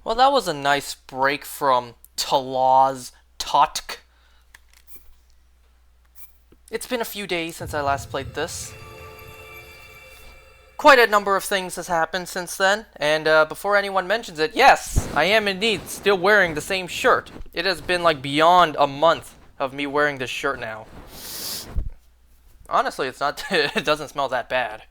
Well, that was a nice break from Talaz Totk. It's been a few days since I last played this. Quite a number of things has happened since then, and before anyone mentions it, yes, I am indeed still wearing the same shirt. It has been like beyond a month of me wearing this shirt now. Honestly, it's not. It doesn't smell that bad.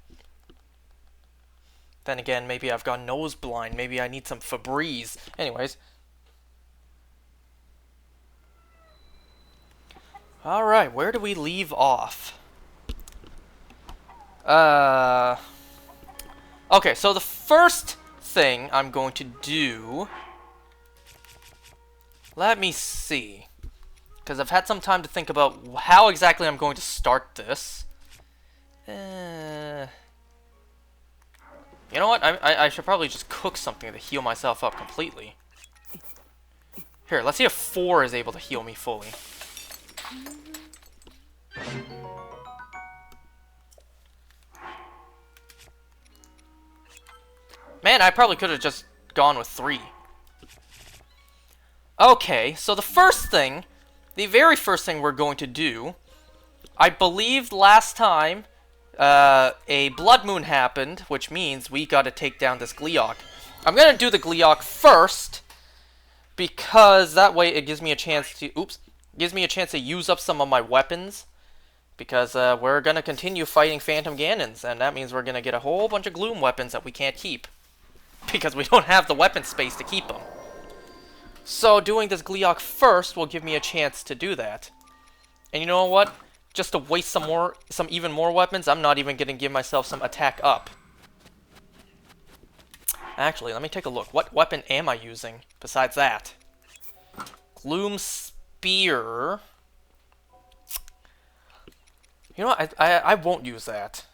Then again, maybe I've gone nose blind. Maybe I need some Febreze. Anyways. Alright, where do we leave off? Okay, so the first thing I'm going to do... Let me see. Because I've had some time to think about how exactly I'm going to start this. You know what? I should probably just cook something to heal myself up completely. Here, let's see if 4 is able to heal me fully. Man, I probably could have just gone with 3. Okay, so the very first thing we're going to do, I believe last time a blood moon happened, which means we gotta take down this Gleeok. I'm gonna do the Gleeok first, because that way it gives me a chance to, use up some of my weapons, because we're gonna continue fighting Phantom Ganons, and that means we're gonna get a whole bunch of Gloom weapons that we can't keep, because we don't have the weapon space to keep them. So doing this Gleeok first will give me a chance to do that. And you know what? Just to waste some even more weapons, I'm not even gonna give myself some attack up. Actually, let me take a look. What weapon am I using besides that? Gloom Spear. You know what? I won't use that.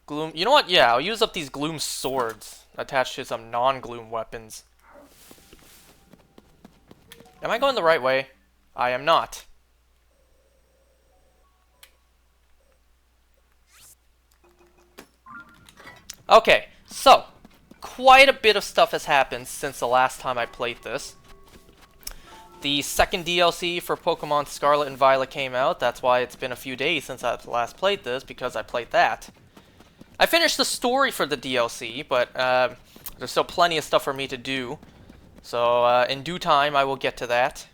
Gloom. You know what? Yeah, I'll use up these Gloom Swords attached to some non-Gloom weapons. Am I going the right way? I am not. Okay, so, quite a bit of stuff has happened since the last time I played this. The second DLC for Pokemon Scarlet and Violet came out. That's why it's been a few days since I last played this, because I played that. I finished the story for the DLC, but there's still plenty of stuff for me to do. So, in due time, I will get to that.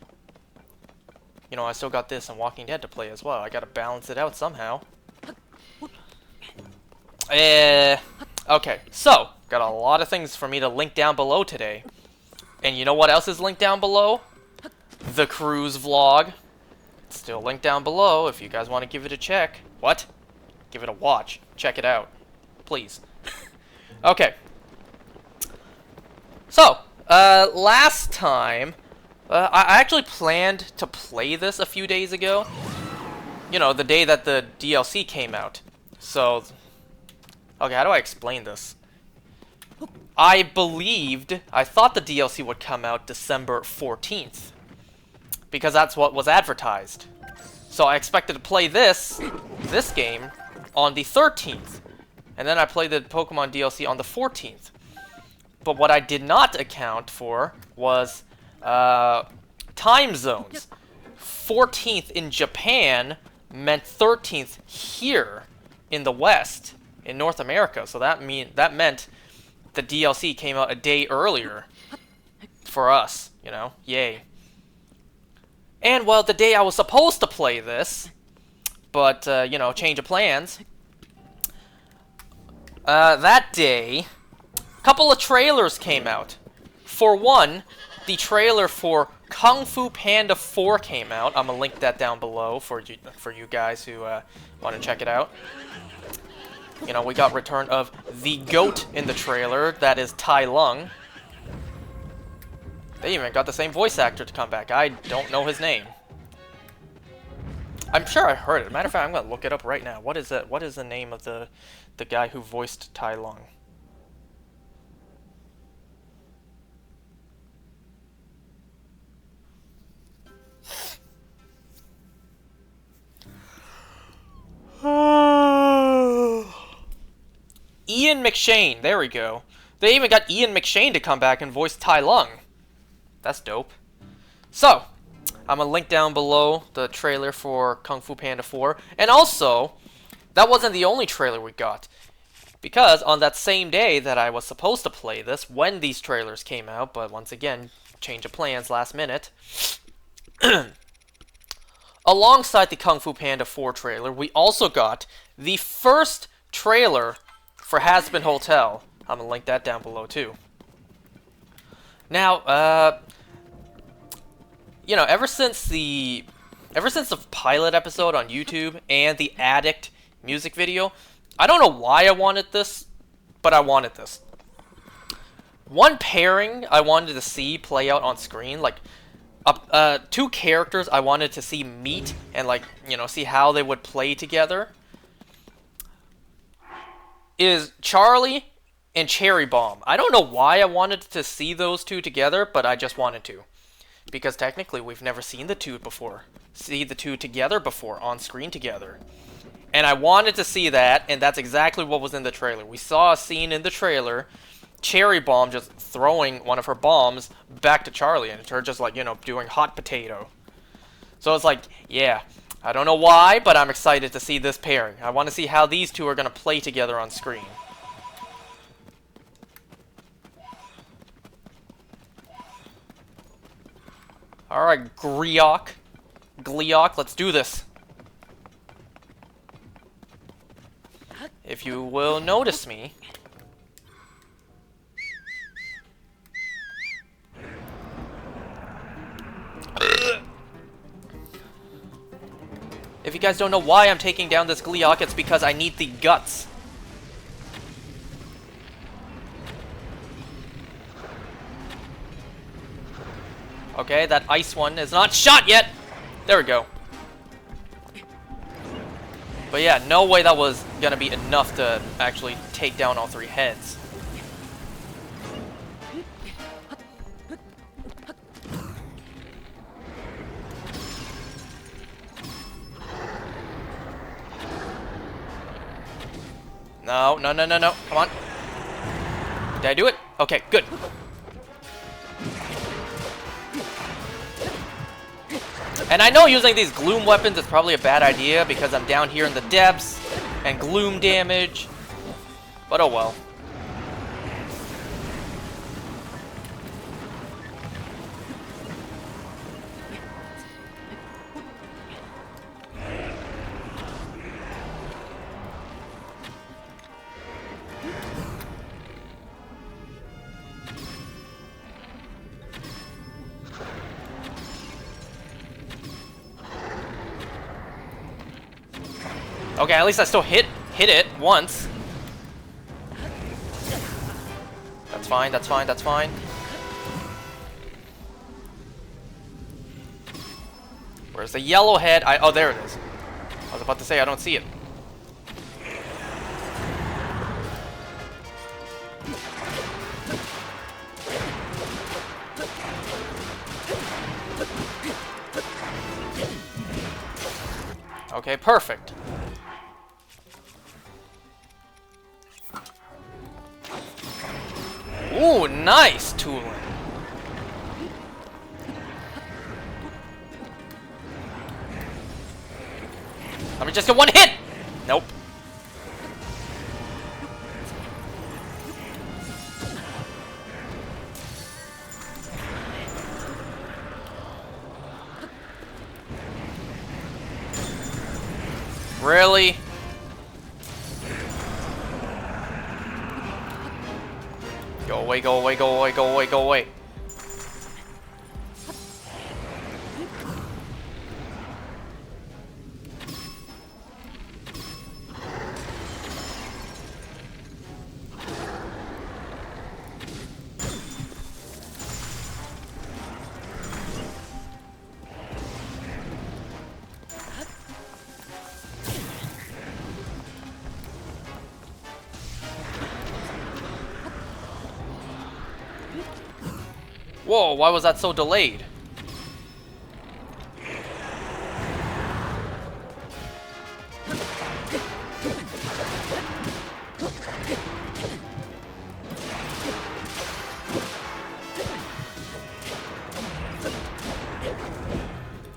You know, I still got this and Walking Dead to play as well. I gotta balance it out somehow. Okay, so, got a lot of things for me to link down below today. And you know what else is linked down below? The cruise vlog. It's still linked down below if you guys want to give it a check. What? Give it a watch. Check it out. Please. Okay. So, last time, I actually planned to play this a few days ago. You know, the day that the DLC came out. So, okay, how do I explain this? I thought the DLC would come out December 14th. Because that's what was advertised. So I expected to play this game, on the 13th. And then I played the Pokemon DLC on the 14th. But what I did not account for was time zones. 14th in Japan meant 13th here in the West, in North America. So that meant the DLC came out a day earlier for us, you know, yay. And, well, the day I was supposed to play this, but, you know, change of plans, that day, a couple of trailers came out. For one, the trailer for Kung Fu Panda 4 came out. I'm gonna link that down below for you guys who want to check it out. You know, we got return of the GOAT in the trailer, that is Tai Lung. They even got the same voice actor to come back. I don't know his name. I'm sure I heard it. Matter of fact, I'm gonna look it up right now. What is it? What is the name of the guy who voiced Tai Lung? Ian McShane. There we go. They even got Ian McShane to come back and voice Tai Lung. That's dope. So, I'm gonna link down below the trailer for Kung Fu Panda 4. And also, that wasn't the only trailer we got. Because on that same day that I was supposed to play this, when these trailers came out, but once again, change of plans last minute. Alongside the Kung Fu Panda 4 trailer, we also got the first trailer for Hazbin Hotel. I'm gonna link that down below too. Now, you know, ever since the pilot episode on YouTube and the Addict music video, I don't know why I wanted this, but I wanted this. One pairing I wanted to see play out on screen, like, two characters I wanted to see meet and, like, you know, see how they would play together, is Charlie and Cherry Bomb. I don't know why I wanted to see those two together, but I just wanted to. Because technically we've never seen the two together before, on screen together. And I wanted to see that, and that's exactly what was in the trailer. We saw a scene in the trailer, Cherry Bomb just throwing one of her bombs back to Charlie, and it's her just, like, you know, doing hot potato. So it's like, yeah, I don't know why, but I'm excited to see this pairing. I want to see how these two are going to play together on screen. Alright, Gleeok, let's do this. If you will notice me. If you guys don't know why I'm taking down this Gleeok, it's because I need the guts. Okay, that ice one is not shot yet! There we go. But yeah, no way that was gonna be enough to actually take down all three heads. No, no, no, no, no. Come on. Did I do it? Okay, good. And I know using these gloom weapons is probably a bad idea because I'm down here in the depths and gloom damage. But oh well. Okay, at least I still hit it once. That's fine, that's fine, that's fine. Where's the yellow head? Oh, there it is. I was about to say I don't see it. Okay, perfect. Ooh, nice, Tulin. Let me just get one hit! Nope. Really? Go away, go away, go away, go away, go away. Whoa, why was that so delayed?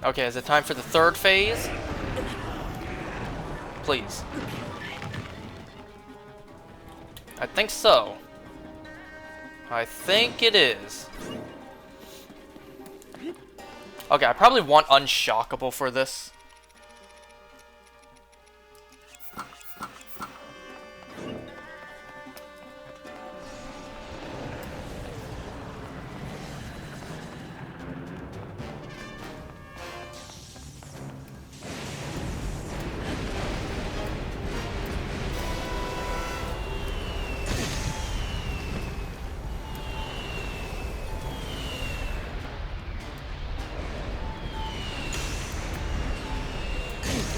Okay, is it time for the third phase? Please. I think so. I think it is. Okay, I probably want Unshockable for this.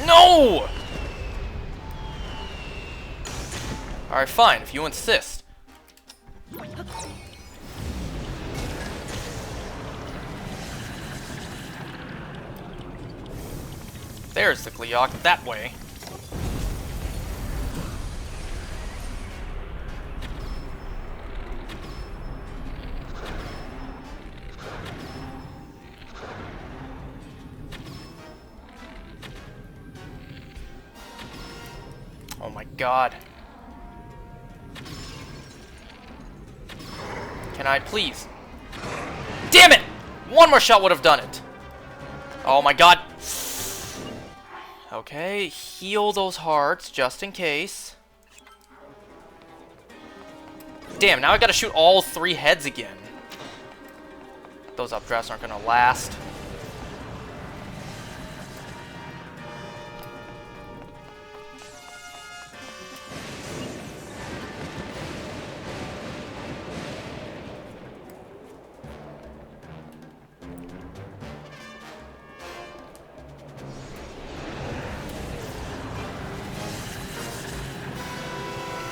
No! Alright, fine, if you insist. There's the Gleeok, that way. Oh my god. Can I please? Damn it! One more shot would have done it. Oh my god. Okay, heal those hearts just in case. Damn, now I gotta shoot all 3 heads again. Those updrafts aren't gonna last.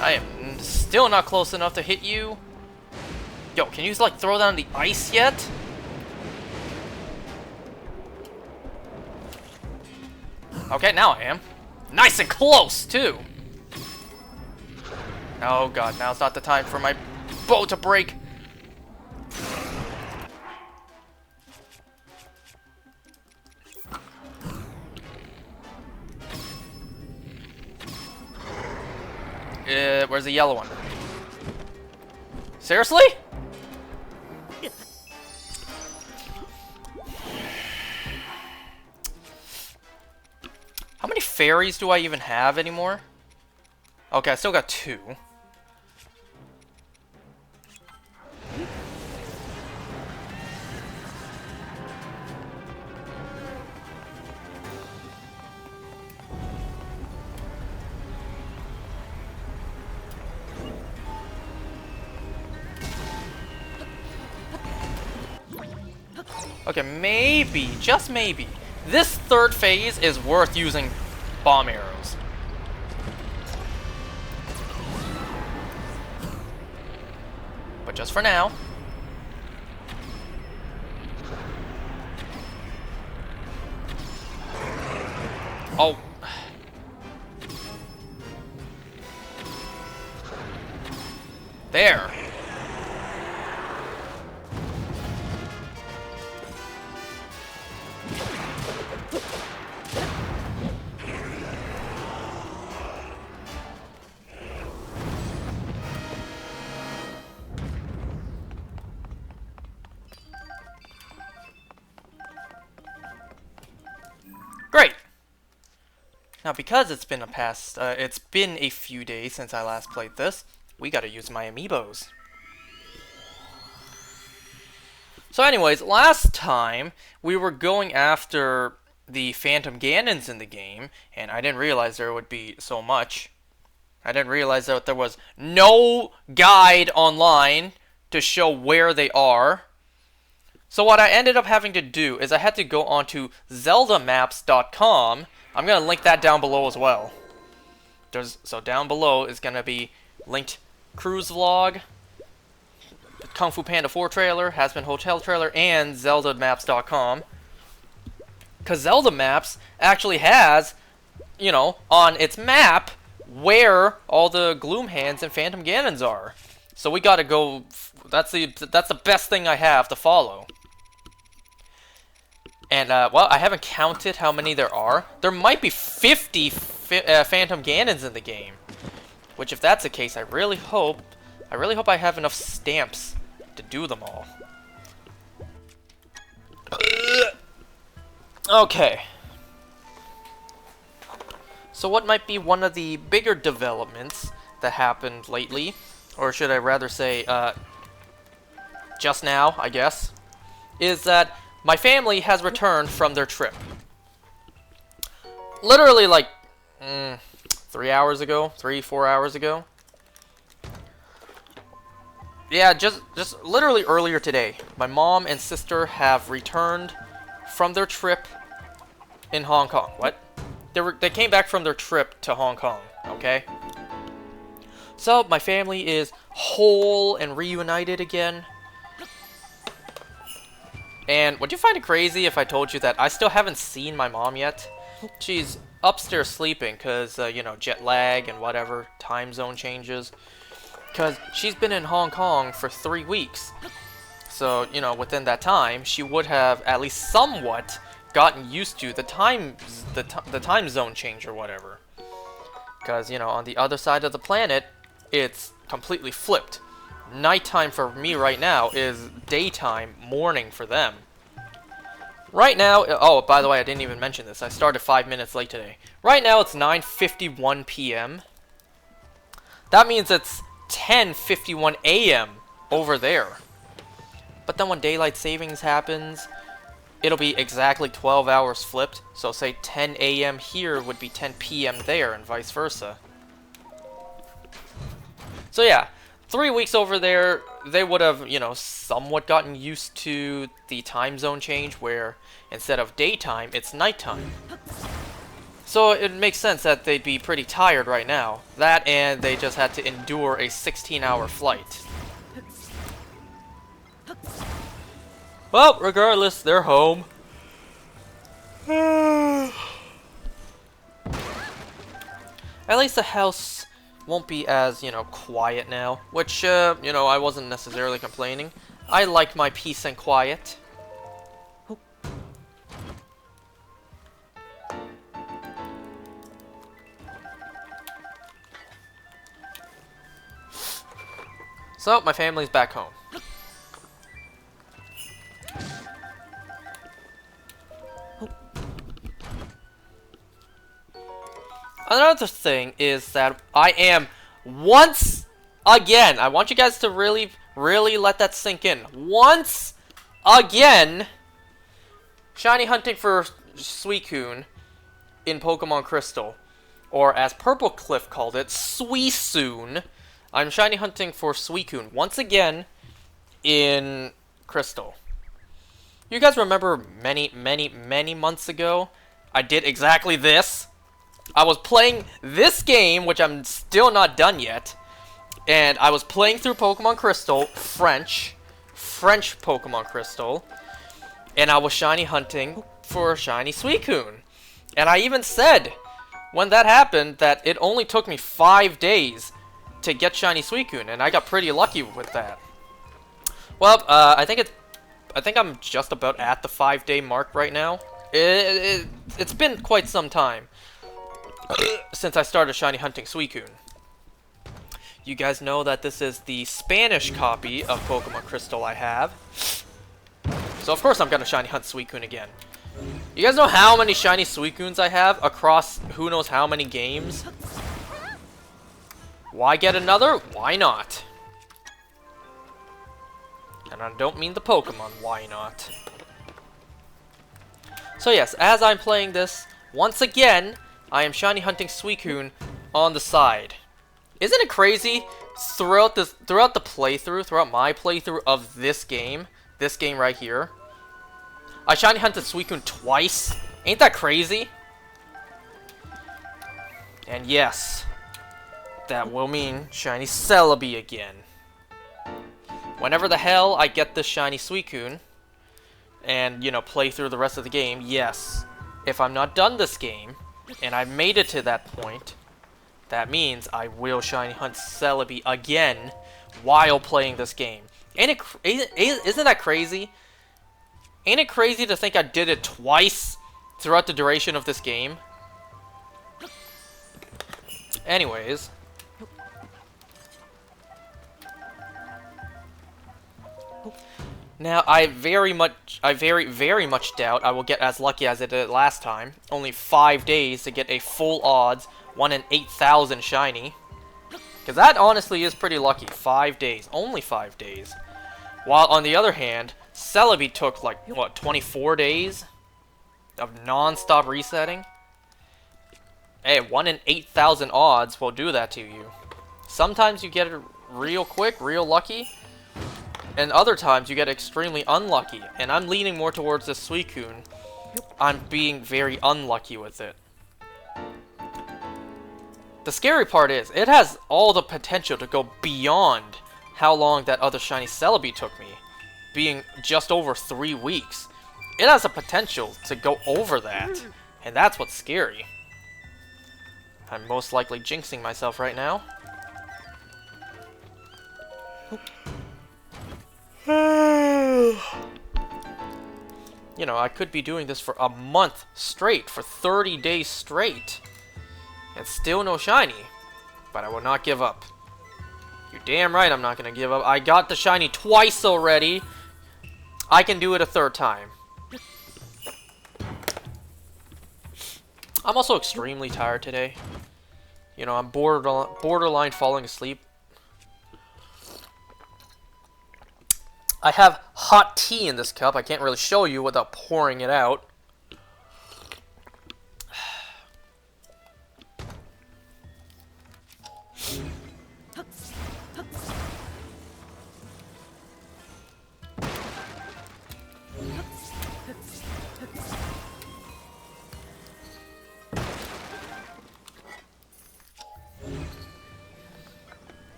I am still not close enough to hit you. Yo, can you like throw down the ice yet? Okay, now I am. Nice and close, too. Oh god, now's not the time for my bow to break. Where's the yellow one? Seriously? How many fairies do I even have anymore? Okay, I still got 2. Okay, maybe, just maybe, this third phase is worth using bomb arrows. But just for now. Oh. There. Great. Now, because it's been a few days since I last played this, we gotta use my amiibos. So anyways, last time we were going after the Phantom Ganons in the game, and I didn't realize there would be so much. I didn't realize that there was no guide online to show where they are. So what I ended up having to do is I had to go onto ZeldaMaps.com. I'm going to link that down below as well. So down below is going to be linked cruise vlog, Kung Fu Panda 4 trailer, Hazbin Hotel trailer, and ZeldaMaps.com. Because Zelda Maps actually has, you know, on its map where all the Gloom Hands and Phantom Ganons are. So we gotta go. That's the best thing I have to follow. And, well, I haven't counted how many there are. There might be 50 Phantom Ganons in the game. Which, if that's the case, I really hope I have enough stamps to do them all. Okay. So what might be one of the bigger developments that happened lately, or should I rather say, just now, I guess, is that my family has returned from their trip. Literally, like, 3 hours ago? 4 hours ago? Yeah, just literally earlier today. My mom and sister have returned from their trip in Hong Kong. What? They came back from their trip to Hong Kong, okay? So, my family is whole and reunited again. And would you find it crazy if I told you that I still haven't seen my mom yet? She's upstairs sleeping because, you know, jet lag and whatever, time zone changes. Because she's been in Hong Kong for 3 weeks. So, you know, within that time, she would have at least somewhat gotten used to the time zone change or whatever. Because, you know, on the other side of the planet, it's completely flipped. Nighttime for me right now is daytime, morning for them. Right now, oh, by the way, I didn't even mention this. I started 5 minutes late today. Right now, it's 9:51 p.m. That means it's 10:51 a.m. over there. But then when daylight savings happens, it'll be exactly 12 hours flipped. So say 10 a.m. here would be 10 p.m. there and vice versa. So yeah, 3 weeks over there, they would have, you know, somewhat gotten used to the time zone change where instead of daytime, it's nighttime. So it makes sense that they'd be pretty tired right now. That and they just had to endure a 16-hour flight. Well, regardless, they're home. At least the house won't be as, you know, quiet now. Which, you know, I wasn't necessarily complaining. I like my peace and quiet. So, my family's back home. Another thing is that I am once again, I want you guys to really let that sink in. Once again, shiny hunting for Suicune in Pokemon Crystal. Or as Purple Cliff called it, Suicune. I'm shiny hunting for Suicune once again in Crystal. You guys remember many months ago, I did exactly this. I was playing this game, which I'm still not done yet, and I was playing through Pokemon Crystal, French Pokemon Crystal, and I was shiny hunting for shiny Suicune. And I even said, when that happened, that it only took me 5 days to get shiny Suicune, and I got pretty lucky with that. Well, I think I'm just about at the 5-day mark right now. It's been quite some time since I started shiny hunting Suicune. You guys know that this is the Spanish copy of Pokemon Crystal I have. So of course I'm gonna shiny hunt Suicune again. You guys know how many shiny Suicunes I have across who knows how many games? Why get another? Why not? And I don't mean the Pokemon, why not? So yes, as I'm playing this, once again, I am shiny hunting Suicune on the side. Isn't it crazy? Throughout my playthrough of this game right here, I shiny hunted Suicune twice. Ain't that crazy? And yes, that will mean shiny Celebi again. Whenever the hell I get this shiny Suicune, and, you know, play through the rest of the game, yes, if I'm not done this game, and I've made it to that point, that means I will shiny hunt Celebi again while playing this game. Isn't that crazy? Ain't it crazy to think I did it twice throughout the duration of this game? Anyways. Now, I very, very much doubt I will get as lucky as I did last time. Only 5 days to get a full odds 1 in 8,000 shiny. Because that honestly is pretty lucky. 5 days. Only 5 days. While on the other hand, Celebi took like, what, 24 days of non-stop resetting? Hey, 1 in 8,000 odds will do that to you. Sometimes you get it real quick, real lucky. And other times you get extremely unlucky. And I'm leaning more towards this Suicune. I'm being very unlucky with it. The scary part is, it has all the potential to go beyond how long that other shiny Celebi took me. Being just over 3 weeks. It has the potential to go over that. And that's what's scary. I'm most likely jinxing myself right now. You know, I could be doing this for a month straight, for 30 days straight. And still no shiny. But I will not give up. You're damn right I'm not going to give up. I got the shiny twice already. I can do it a third time. I'm also extremely tired today. You know, I'm borderline falling asleep. I have hot tea in this cup. I can't really show you without pouring it out.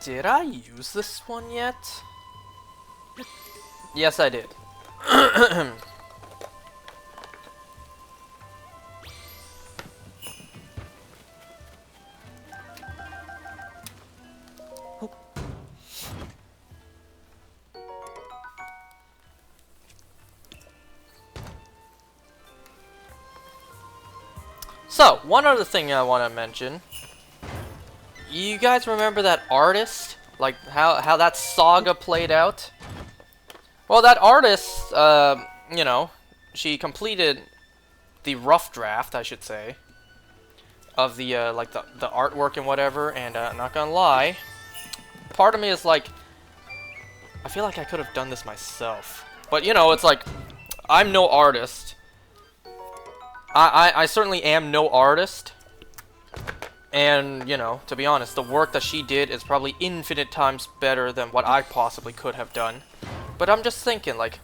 Did I use this one yet? Yes, I did. So, one other thing I want to mention. You guys remember that artist? Like, how that saga played out? Well, that artist, you know, she completed the rough draft, I should say, of the, like, the artwork and whatever, and, not gonna lie, part of me is like, I feel like I could have done this myself. But, you know, it's like, I'm no artist. I certainly am no artist. And, you know, to be honest, the work that she did is probably infinite times better than what I possibly could have done. But I'm just thinking, like,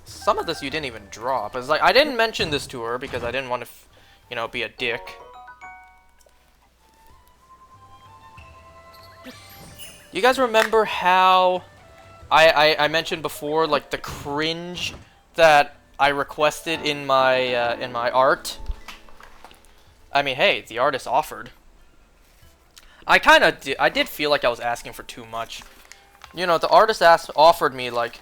some of this you didn't even drop. It's like, I didn't mention this to her because I didn't want to, you know, be a dick. You guys remember how I mentioned before, like, the cringe that I requested in my art? I mean, hey, the artist offered. I did feel like I was asking for too much. You know, the artist offered me, like,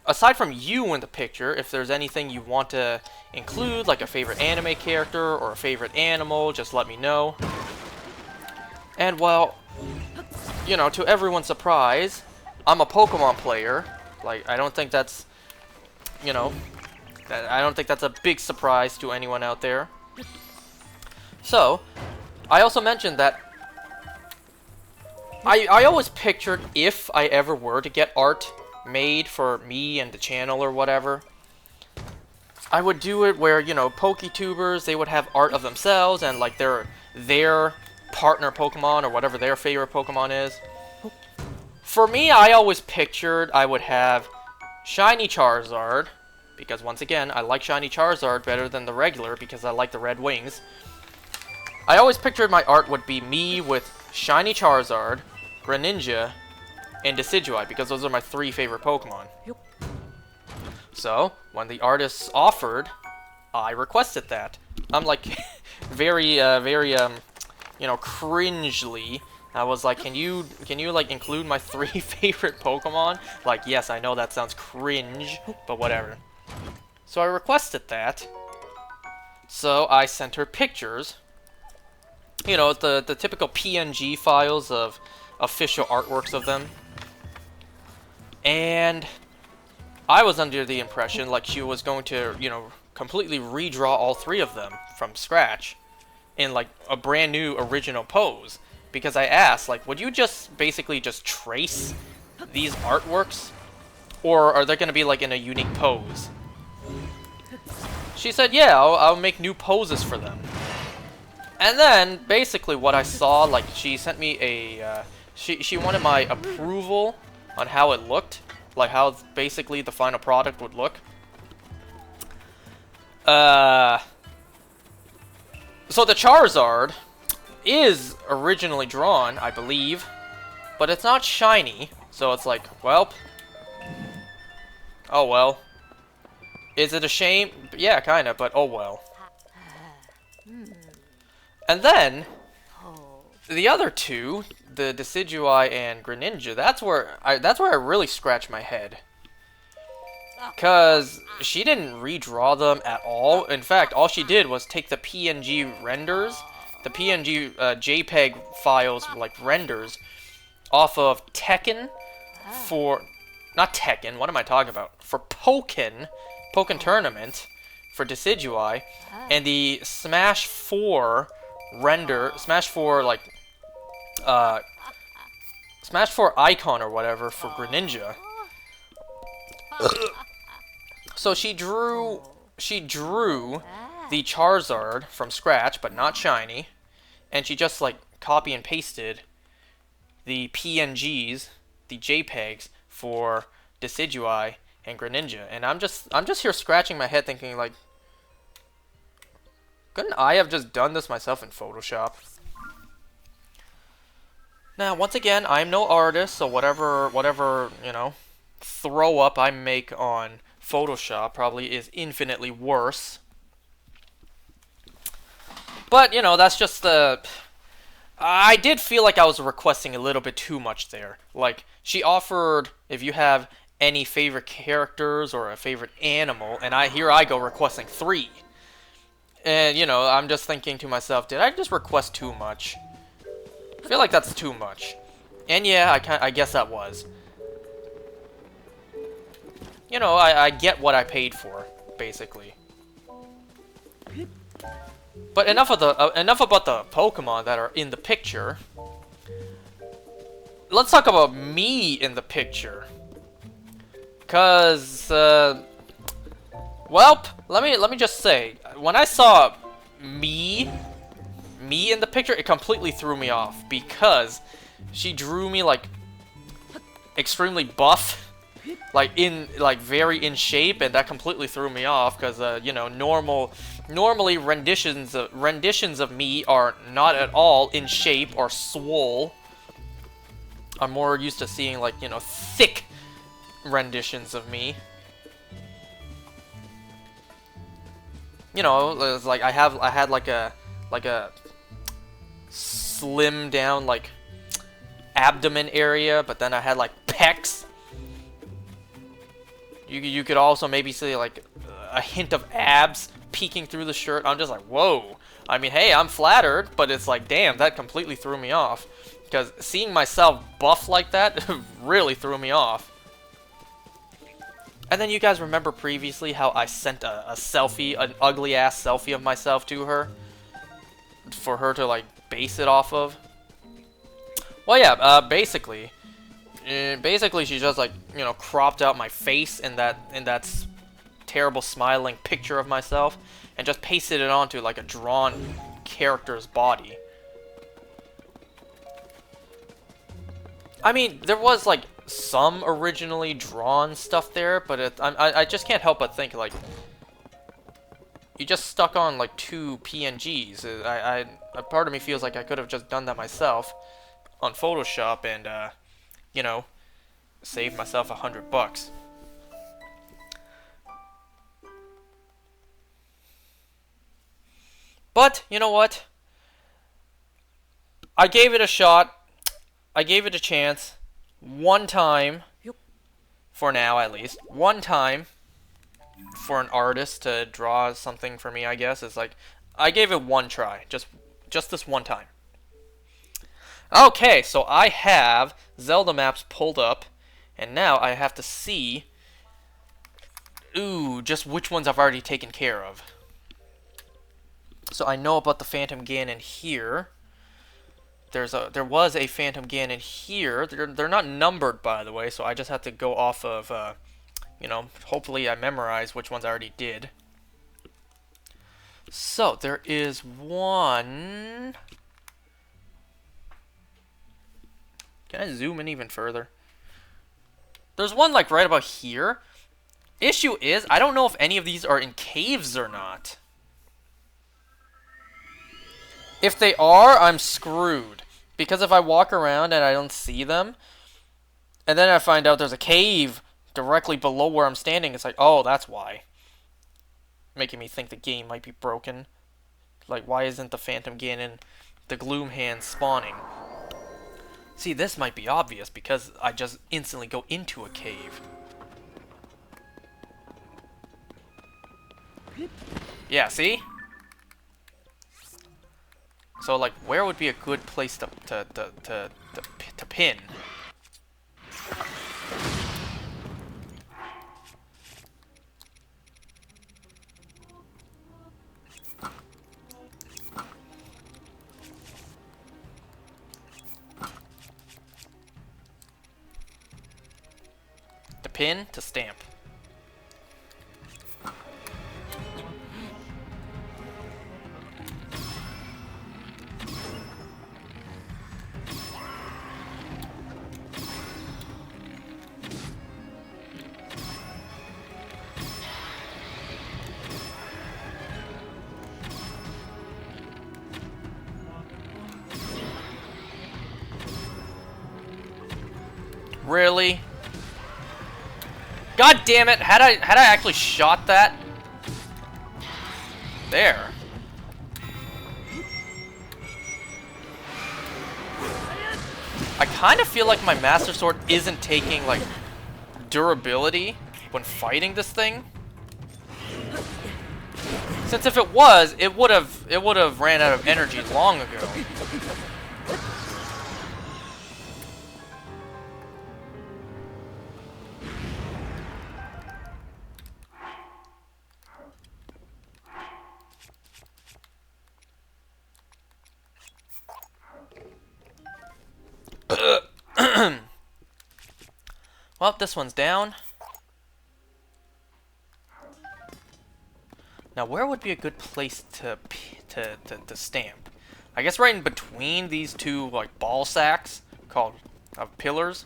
aside from you in the picture, if there's anything you want to include, like a favorite anime character or a favorite animal, just let me know. And, well, you know, to everyone's surprise, I'm a Pokemon player. Like, I don't think that's, you know, I don't think that's a big surprise to anyone out there. So, I also mentioned that I always pictured if I ever were to get art made for me and the channel or whatever, I would do it where, you know, PokeTubers, they would have art of themselves and, like, their partner Pokemon or whatever their favorite Pokemon is. For me, I always pictured I would have Shiny Charizard, because once again, I like Shiny Charizard better than the regular because I like the red wings. I always pictured my art would be me with Shiny Charizard, Greninja, and Decidueye, because those are my 3 favorite Pokemon. So, when the artists offered, I requested that. I'm like, very, you you know, cringely. I was like, can you like include my 3 favorite Pokemon? Like, yes, I know that sounds cringe, but whatever. So I requested that. So I sent her pictures. You know, the typical PNG files of official artworks of them. And I was under the impression like she was going to, you know, completely redraw all 3 of them from scratch in like a brand new original pose. Because I asked, like, would you just basically just trace these artworks? Or are they going to be like in a unique pose? She said, yeah, I'll make new poses for them. And then, basically what I saw, like, she sent me a, she wanted my approval on how it looked. Like, how basically the final product would look. So the Charizard is originally drawn, I believe, but it's not shiny, so it's like, well, oh well. Is it a shame? Yeah, kinda, but oh well. And then, the other 2, the Decidueye and Greninja, that's where I really scratch my head. Cause she didn't redraw them at all. In fact, all she did was take the PNG renders, the PNG JPEG files, like renders, off of Tekken for, not Tekken, what am I talking about? For Pokken Tournament, for Decidueye, and the Smash 4 render, Smash 4, like, Smash 4 icon or whatever for Greninja. So she drew the Charizard from scratch, but not shiny, and she just like copy and pasted the PNGs, the JPEGs for Decidueye and Greninja, and I'm just here scratching my head thinking like, couldn't I have just done this myself in Photoshop? Now, once again, I'm no artist, so whatever, you know, throw up I make on Photoshop probably is infinitely worse. But, you know, that's just the... I did feel like I was requesting a little bit too much there. Like, she offered, if you have any favorite characters or a favorite animal, and here I go requesting 3. And, you know, I'm just thinking to myself, did I just request too much? I feel like that's too much. And yeah, I guess that was. You know, I get what I paid for, basically. But enough about the Pokemon that are in the picture. Let's talk about me in the picture. Cause, welp, let me just say, when I saw me in the picture, it completely threw me off because she drew me like extremely buff. Like very in shape, and that completely threw me off because you know, normally renditions of me are not at all in shape or swole. I'm more used to seeing like, you know, thick renditions of me. You know, it's like I had like a slim down like abdomen area, but then I had like pecs. You could also maybe see like a hint of abs peeking through the shirt. I'm just like, whoa. I mean, hey, I'm flattered, but it's like, damn, that completely threw me off. Because seeing myself buff like that really threw me off. And then you guys remember previously how I sent a selfie, an ugly-ass selfie of myself to her? For her to, like, base it off of? Well, yeah, basically she just like, you know, cropped out my face in that terrible smiling picture of myself and just pasted it onto like a drawn character's body. I mean, there was like some originally drawn stuff there, but I just can't help but think like you just stuck on like 2 PNGs. A part of me feels like I could have just done that myself on Photoshop and you know, save myself $100. But you know what? I gave it a shot. I gave it a chance. One time. For now, at least. One time. For an artist to draw something for me, I guess. It's like, I gave it one try. Just this one time. Okay, so I have Zelda maps pulled up. And now I have to see... Ooh, just which ones I've already taken care of. So I know about the Phantom Ganon here. There was a Phantom Ganon here. They're not numbered, by the way, so I just have to go off of, you know, hopefully I memorize which ones I already did. So, there is one... Can I zoom in even further? There's one, like, right about here. Issue is, I don't know if any of these are in caves or not. If they are, I'm screwed. Because if I walk around and I don't see them, and then I find out there's a cave directly below where I'm standing, it's like, oh, that's why. Making me think the game might be broken. Like, why isn't the Phantom Ganon, the Gloom Hand spawning? See, this might be obvious because I just instantly go into a cave. Yeah, see? So, like, where would be a good place to pin? To pin, to stamp. Really? God damn it! Had I actually shot that? There. I kind of feel like my Master Sword isn't taking, like, durability when fighting this thing. Since if it was, it would have ran out of energy long ago. Well, this one's down. Now, where would be a good place to stamp? I guess right in between these two, like, ball sacks called pillars.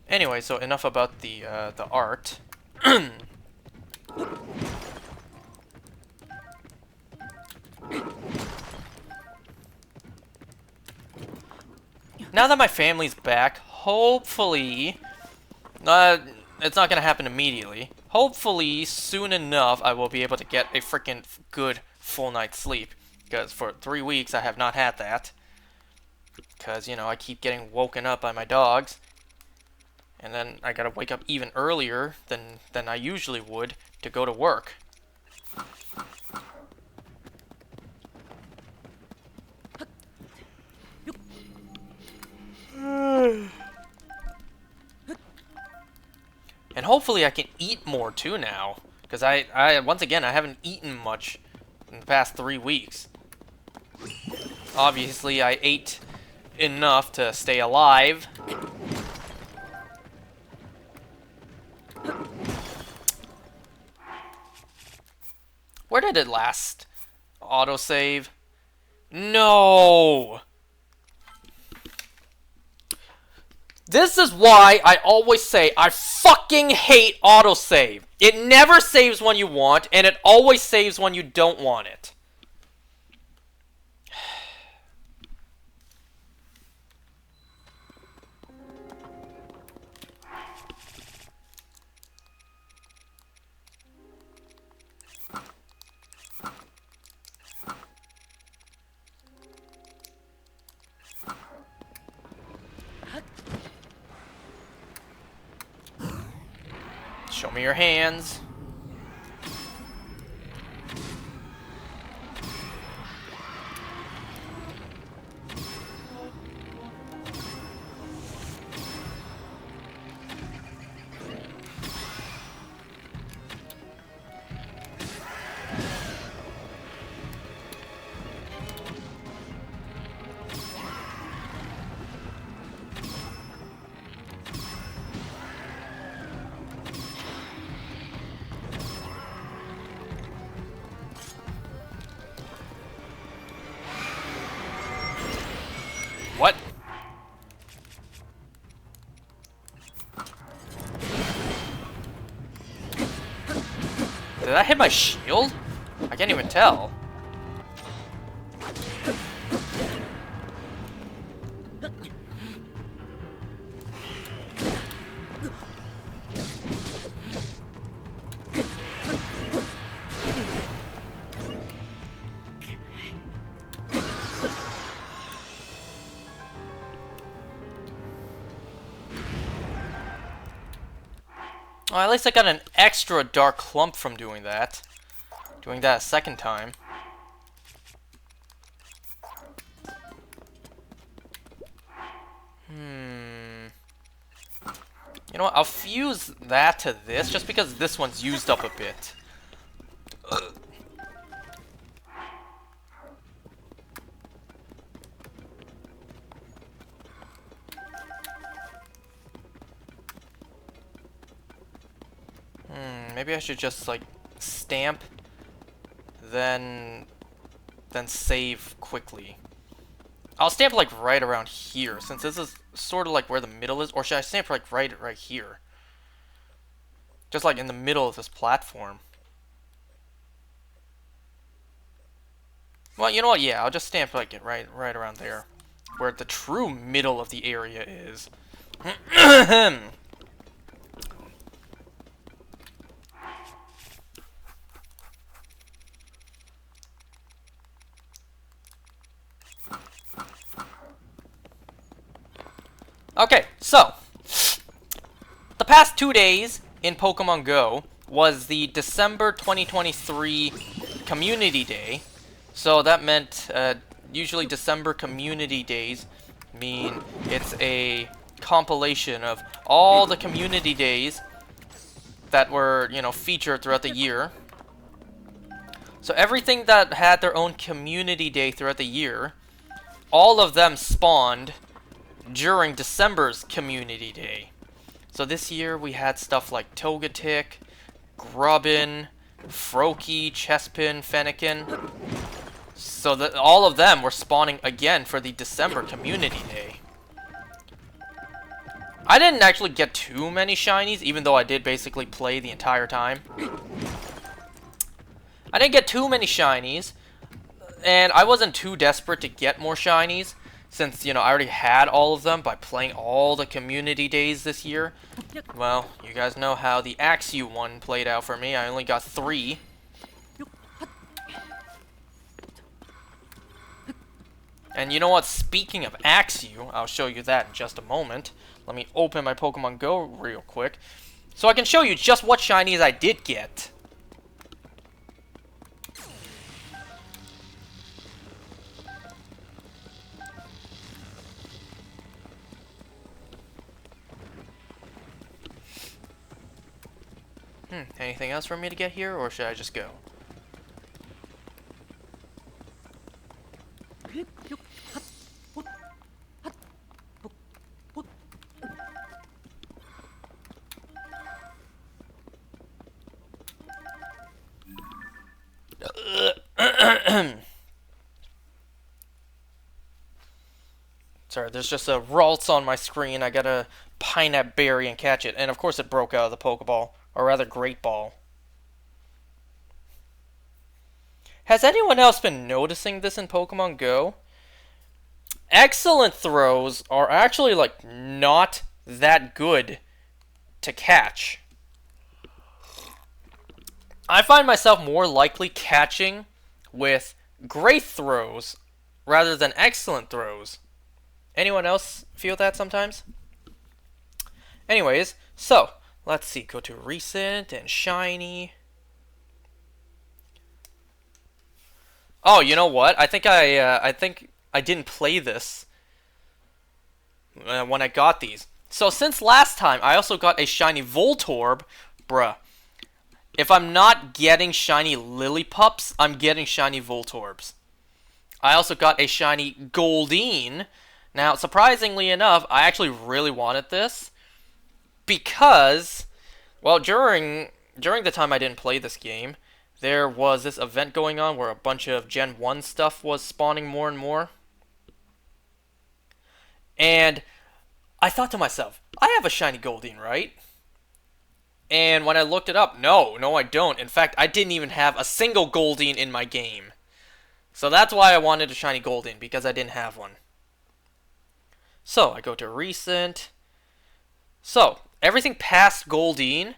Anyway, so enough about the art. Now that my family's back, hopefully, it's not gonna happen immediately. Hopefully, soon enough, I will be able to get a freaking good full night's sleep. Because for 3 weeks, I have not had that. Because, you know, I keep getting woken up by my dogs. And then I gotta wake up even earlier than I usually would to go to work. And hopefully I can eat more too now. Because once again, I haven't eaten much in the past 3 weeks. Obviously, I ate enough to stay alive. Where did it last? Autosave? No! This is why I always say I fucking hate autosave. It never saves when you want, and it always saves when you don't want it. Show me your hands. What? Did that hit my shield? I can't even tell. Well, at least I got an extra dark clump from doing that. Doing that a second time. You know what? I'll fuse that to this just because this one's used up a bit. Maybe I should just like stamp, then save quickly. I'll stamp like right around here, since this is sort of like where the middle is, or should I stamp like right here? Just like in the middle of this platform. Well, you know what? Yeah, I'll just stamp like it right around there, where the true middle of the area is. Okay, so the past 2 days in Pokemon Go was the December 2023 Community Day. So that meant usually December Community Days mean it's a compilation of all the community days that were, you know, featured throughout the year. So everything that had their own community day throughout the year, all of them spawned during December's Community Day. So this year we had stuff like Togetic, Grubbin, Froakie, Chespin, Fennekin. So that all of them were spawning again for the December Community Day. I didn't actually get too many shinies, even though I did basically play the entire time. I didn't get too many shinies, and I wasn't too desperate to get more shinies, since, you know, I already had all of them by playing all the community days this year. Well, you guys know how the Axew one played out for me. I only got 3. And you know what? Speaking of Axew, I'll show you that in just a moment. Let me open my Pokemon Go real quick, so I can show you just what shinies I did get. Anything else for me to get here, or should I just go? Sorry, there's just a Ralts on my screen. I gotta Pineapple Berry and catch it. And of course it broke out of the Pokeball. Or rather, Great Ball. Has anyone else been noticing this in Pokemon Go? Excellent throws are actually, like, not that good to catch. I find myself more likely catching with great throws rather than excellent throws. Anyone else feel that sometimes? Anyways, so Let's see, go to recent and shiny. Oh, you know what? I think I didn't play this when I got these. So since last time, I also got a shiny Voltorb. Bruh. If I'm not getting shiny Lillipups, I'm getting shiny Voltorbs. I also got a shiny Goldeen. Now, surprisingly enough, I actually really wanted this because, well, during the time I didn't play this game, there was this event going on where a bunch of Gen 1 stuff was spawning more and more. And I thought to myself, I have a shiny Goldeen, right? And when I looked it up, no, I don't. In fact, I didn't even have a single Goldeen in my game. So that's why I wanted a shiny Goldeen, because I didn't have one. So, I go to recent. So, everything past Goldeen.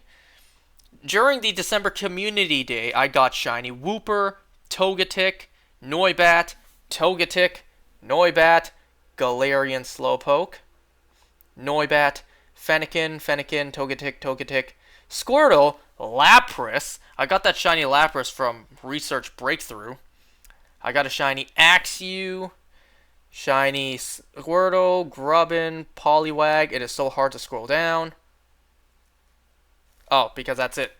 During the December Community Day, I got shiny Wooper, Togetic, Noibat, Togetic, Noibat, Galarian Slowpoke, Noibat, Fennekin, Togetic, Squirtle, Lapras. I got that shiny Lapras from Research Breakthrough. I got a shiny Axew, shiny Squirtle, Grubbin, Poliwag. It is so hard to scroll down. Oh, because that's it.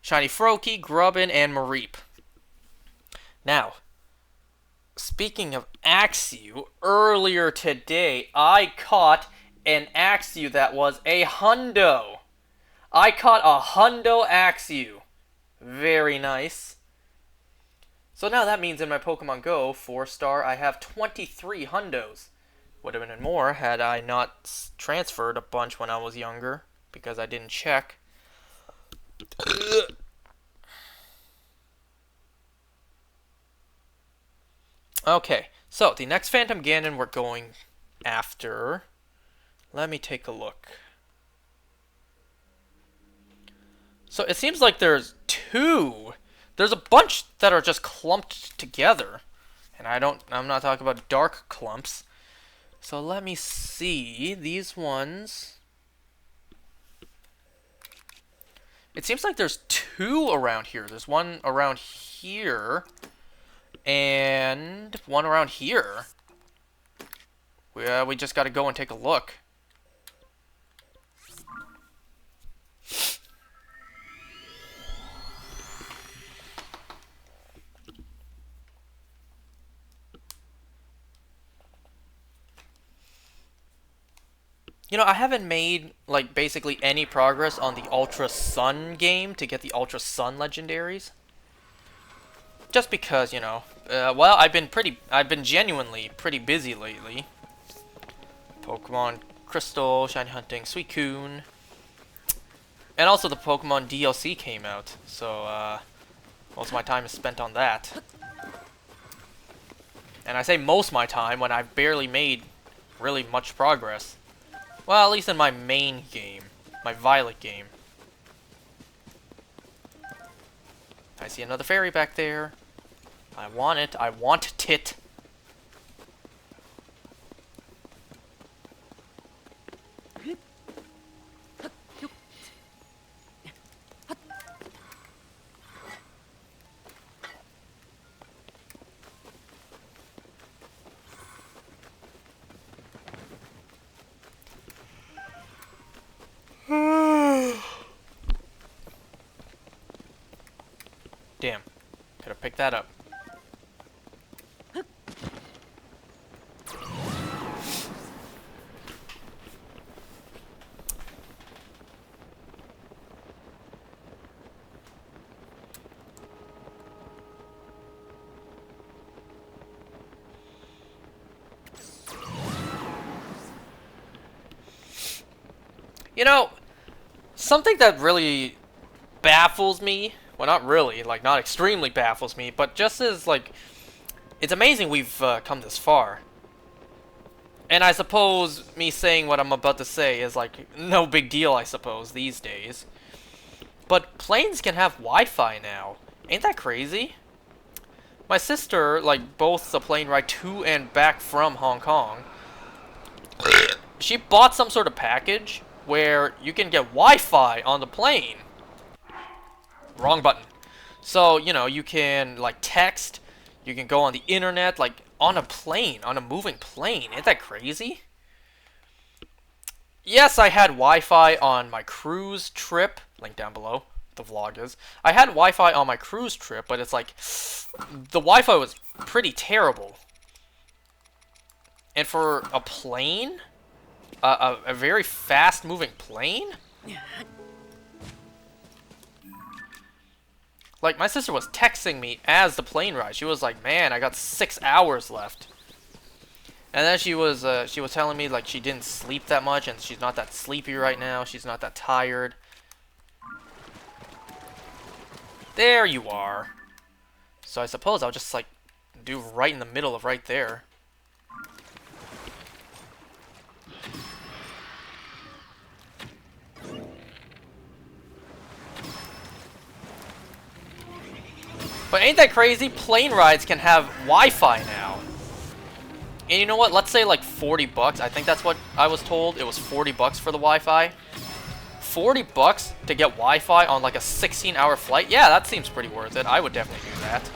Shiny Froakie, Grubbin, and Mareep. Now, speaking of Axew, earlier today, I caught an Axew that was a hundo. I caught a hundo Axew. Very nice. So now that means in my Pokemon Go 4-star, I have 23 hundos. Would have been more had I not transferred a bunch when I was younger, because I didn't check. Okay, so the next Phantom Ganon we're going after. Let me take a look. So it seems like there's two. There's a bunch that are just clumped together. And I'm not talking about dark clumps. So let me see. These ones. It seems like there's two around here. There's one around here. And one around here. We just gotta go and take a look. You know, I haven't made, like, basically any progress on the Ultra Sun game to get the Ultra Sun legendaries. Just because, you know, well, I've been genuinely pretty busy lately. Pokemon Crystal, Shiny Hunting, Suicune. And also the Pokemon DLC came out, so, most of my time is spent on that. And I say most of my time when I've barely made really much progress. Well, at least in my main game. My Violet game. I see another fairy back there. I want it. I want it. Damn. Could have picked that up. You know, something that really baffles me, well, not really, like, not extremely baffles me, but just is, like, it's amazing we've come this far. And I suppose me saying what I'm about to say is, like, no big deal, I suppose, these days. But planes can have Wi-Fi now. Ain't that crazy? My sister, like, both the plane ride to and back from Hong Kong, she bought some sort of package where you can get Wi-Fi on the plane. Wrong button. So, you know, you can, like, text, you can go on the internet, like, on a plane, on a moving plane. Isn't that crazy? Yes, I had Wi-Fi on my cruise trip. Link down below. The vlog is. I had Wi-Fi on my cruise trip, but it's like, the Wi-Fi was pretty terrible. And for a plane? A very fast-moving plane? Like, my sister was texting me as the plane ride. She was like, man, I got 6 hours left. And then she was telling me, like, she didn't sleep that much, and she's not that sleepy right now. She's not that tired. There you are. So I suppose I'll just, like, do right in the middle of right there. But ain't that crazy? Plane rides can have Wi-Fi now. And you know what? Let's say like 40 bucks. I think that's what I was told. It was 40 bucks for the Wi-Fi. 40 bucks to get Wi-Fi on like a 16-hour flight? Yeah, that seems pretty worth it. I would definitely do that.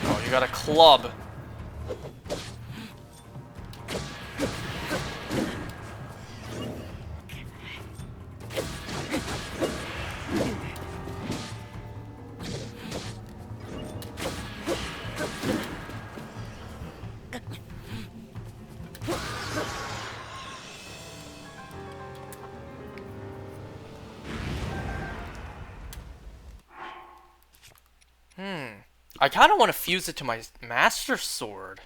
Oh, you got a club. I kind of want to fuse it to my Master Sword.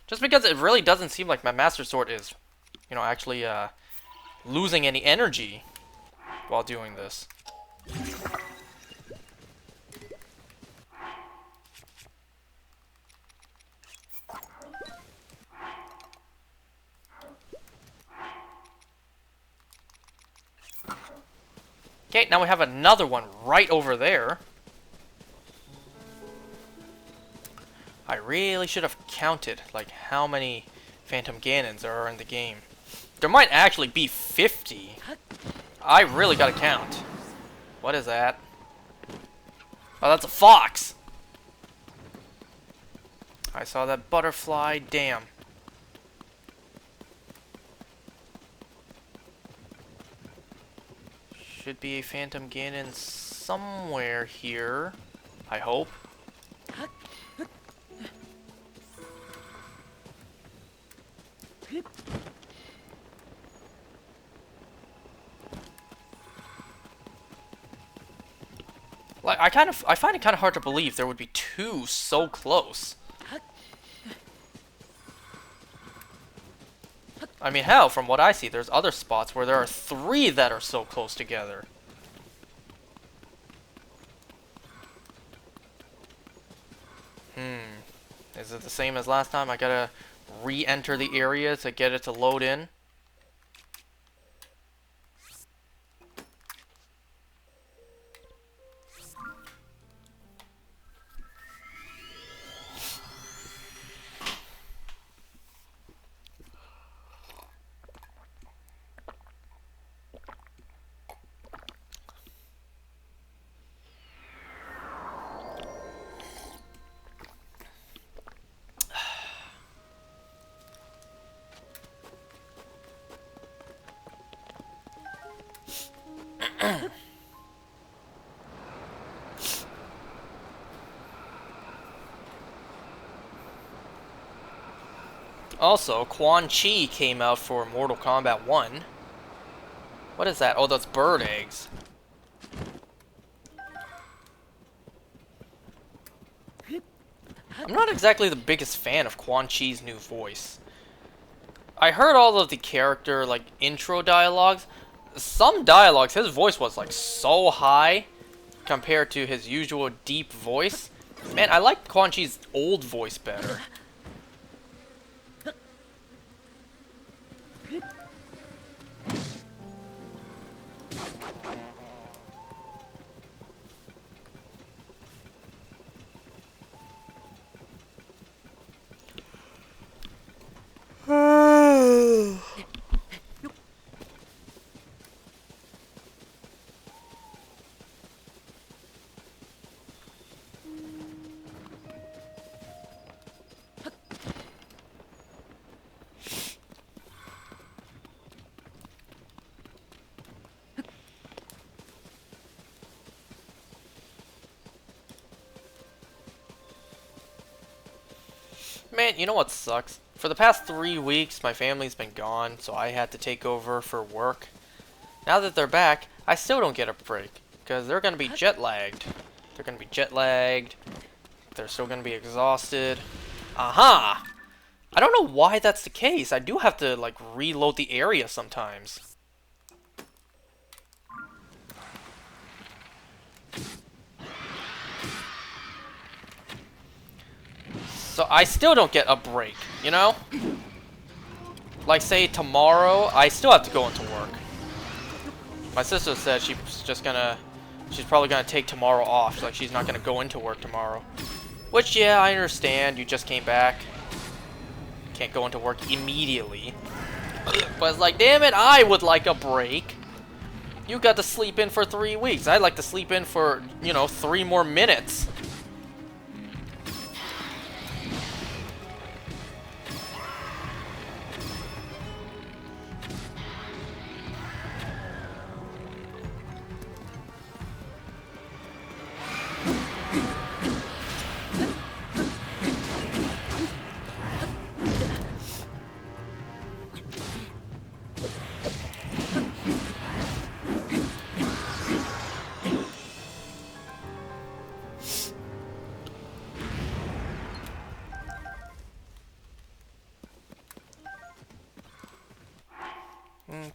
Just because it really doesn't seem like my Master Sword is, you know, actually losing any energy while doing this. Okay, now we have another one right over there. I really should have counted, like, how many Phantom Ganons there are in the game. There might actually be 50. I really gotta count. What is that? Oh, that's a fox! I saw that butterfly, damn. Should be a Phantom Ganon somewhere here, I hope. Like, I find it kind of hard to believe there would be two so close. I mean, hell, from what I see, there's other spots where there are 3 that are so close together. Is it the same as last time? I gotta re-enter the area to get it to load in. Also, Quan Chi came out for Mortal Kombat 1. What is that? Oh, that's bird eggs. I'm not exactly the biggest fan of Quan Chi's new voice. I heard all of the character, like, intro dialogues. Some dialogues, his voice was, like, so high. compared to his usual deep voice. Man, I like Quan Chi's old voice better. Man, you know what sucks? For the past 3 weeks, my family's been gone, so I had to take over for work. Now that they're back, I still don't get a break, because they're going to be jet lagged. They're going to be jet lagged. They're still going to be exhausted. Aha! I don't know why that's the case. I do have to, like, reload the area sometimes. So I still don't get a break, you know? Like, say, tomorrow, I still have to go into work. My sister said she's probably gonna take tomorrow off. Like, she's not gonna go into work tomorrow. Which, yeah, I understand. You just came back. Can't go into work immediately. But it's like, damn it, I would like a break. You got to sleep in for 3 weeks. I'd like to sleep in for, you know, 3 more minutes.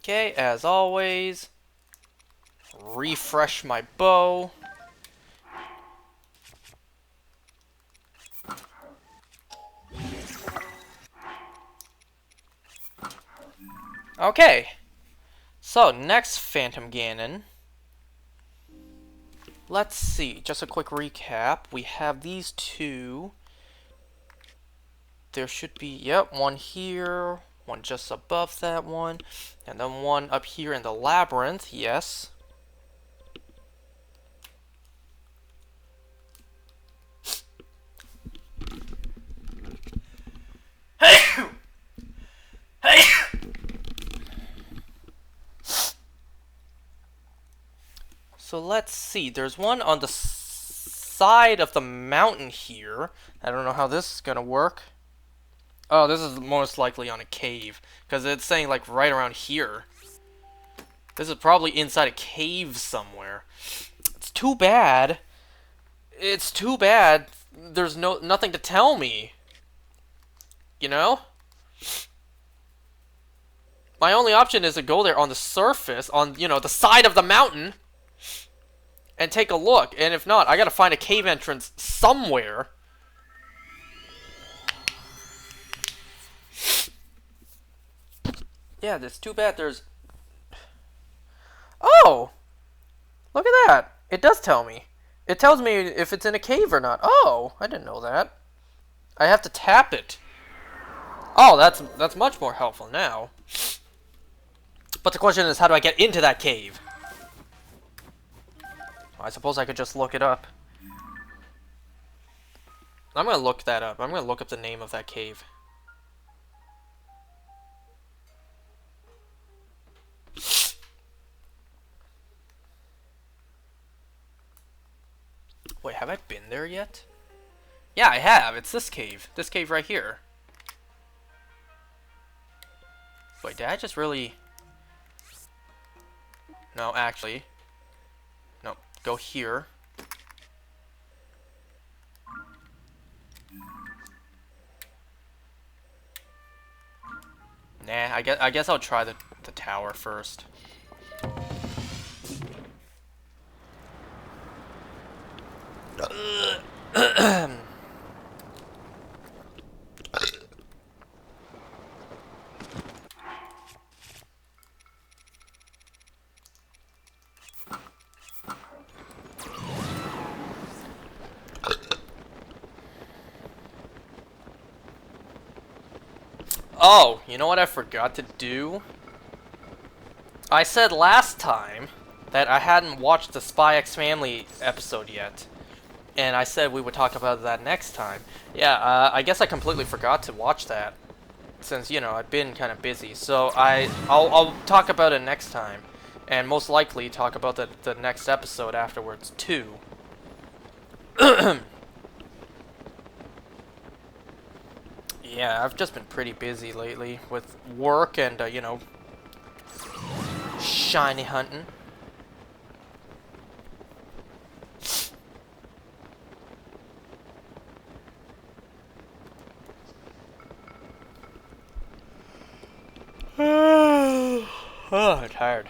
Okay, as always, refresh my bow. Okay, so next Phantom Ganon. Let's see, just a quick recap. We have these 2. There should be, yep, one here, one just above that one, and then one up here in the labyrinth, yes. So let's see, there's one on the side of the mountain here. I don't know how this is gonna work. Oh, this is most likely on a cave, because it's saying, like, right around here. This is probably inside a cave somewhere. It's too bad. It's too bad there's nothing to tell me. You know? My only option is to go there on the surface, on, you know, the side of the mountain, and take a look. And if not, I gotta find a cave entrance somewhere. Yeah, it's too bad there's... Oh! Look at that! It does tell me. It tells me if it's in a cave or not. Oh! I didn't know that. I have to tap it. Oh, that's much more helpful now. But the question is, how do I get into that cave? I suppose I could just look it up. I'm gonna look that up. I'm gonna look up the name of that cave. Wait, have I been there yet? Yeah, I have. It's this cave. This cave right here. Wait, did I just really... No, actually. No, go here. Nah, I guess I'll try the tower first. Oh, you know what I forgot to do? I said last time that I hadn't watched the Spy X Family episode yet. And I said we would talk about that next time. Yeah, I guess I completely forgot to watch that. Since, you know, I've been kind of busy. So I'll talk about it next time. And most likely talk about the next episode afterwards, too. Yeah, I've just been pretty busy lately with work and, you know, shiny hunting. Oh, I'm tired.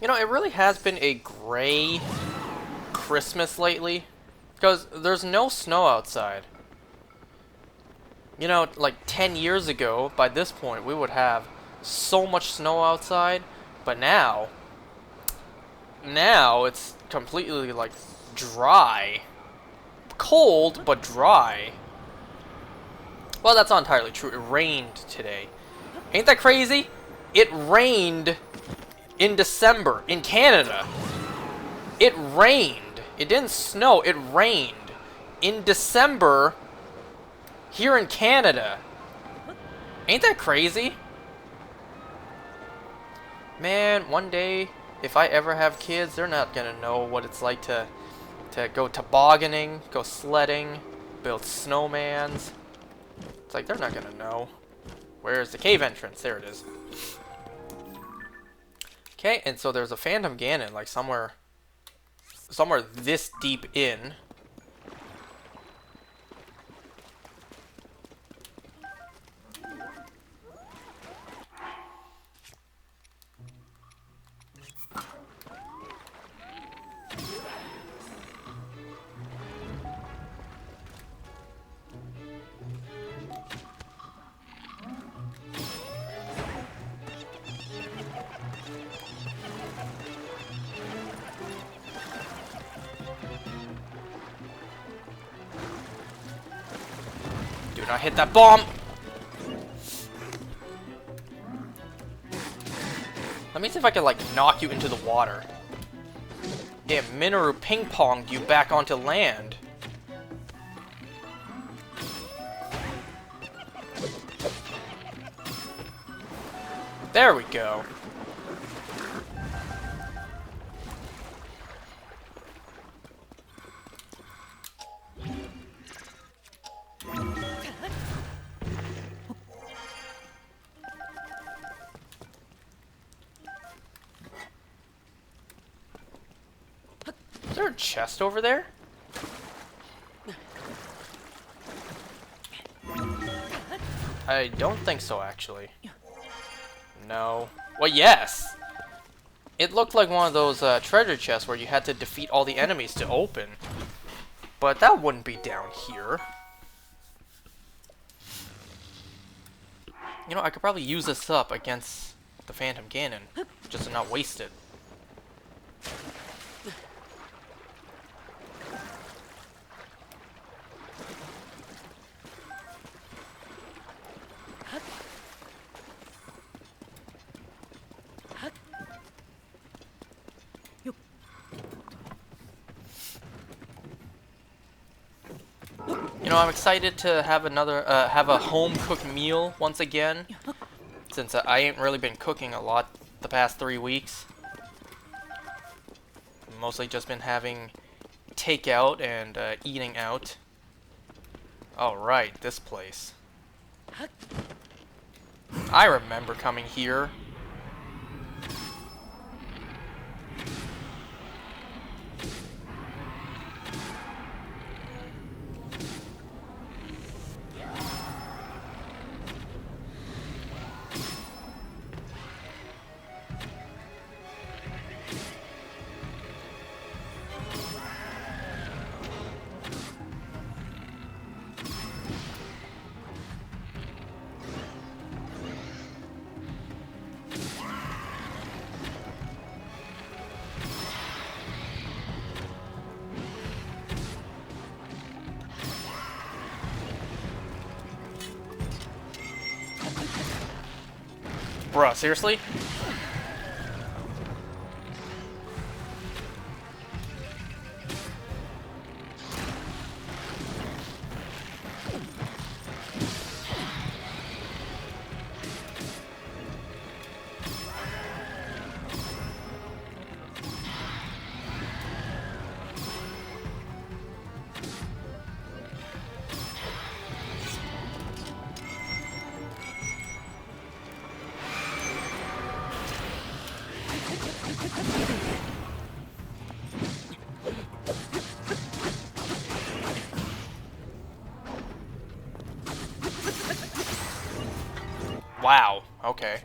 You know, it really has been a gray Christmas lately, because there's no snow outside. You know, like 10 years ago, by this point, we would have so much snow outside, but now it's completely, like, dry. Cold, but dry. Well, that's not entirely true. It rained today. Ain't that crazy? It rained in December in Canada. It rained. It didn't snow. It rained in December here in Canada. Ain't that crazy? Man, one day, if I ever have kids, they're not gonna know what it's like to go tobogganing, go sledding, build snowmans. It's like, they're not gonna know. Where's the cave entrance? There it is. Okay, and so there's a Phantom Ganon, like somewhere this deep in. Do not hit that bomb! Let me see if I can, like, knock you into the water. Damn, Minoru ping-ponged you back onto land. There we go. Is there a chest over there? I don't think so, actually. No. Well, yes! It looked like one of those treasure chests where you had to defeat all the enemies to open. But that wouldn't be down here. You know, I could probably use this up against the Phantom Ganon, just to not waste it. You know, I'm excited to have have a home-cooked meal once again, since I ain't really been cooking a lot the past 3 weeks. mostly just been having takeout and eating out. Alright, this place. I remember coming here. Bruh, seriously? Wow, okay.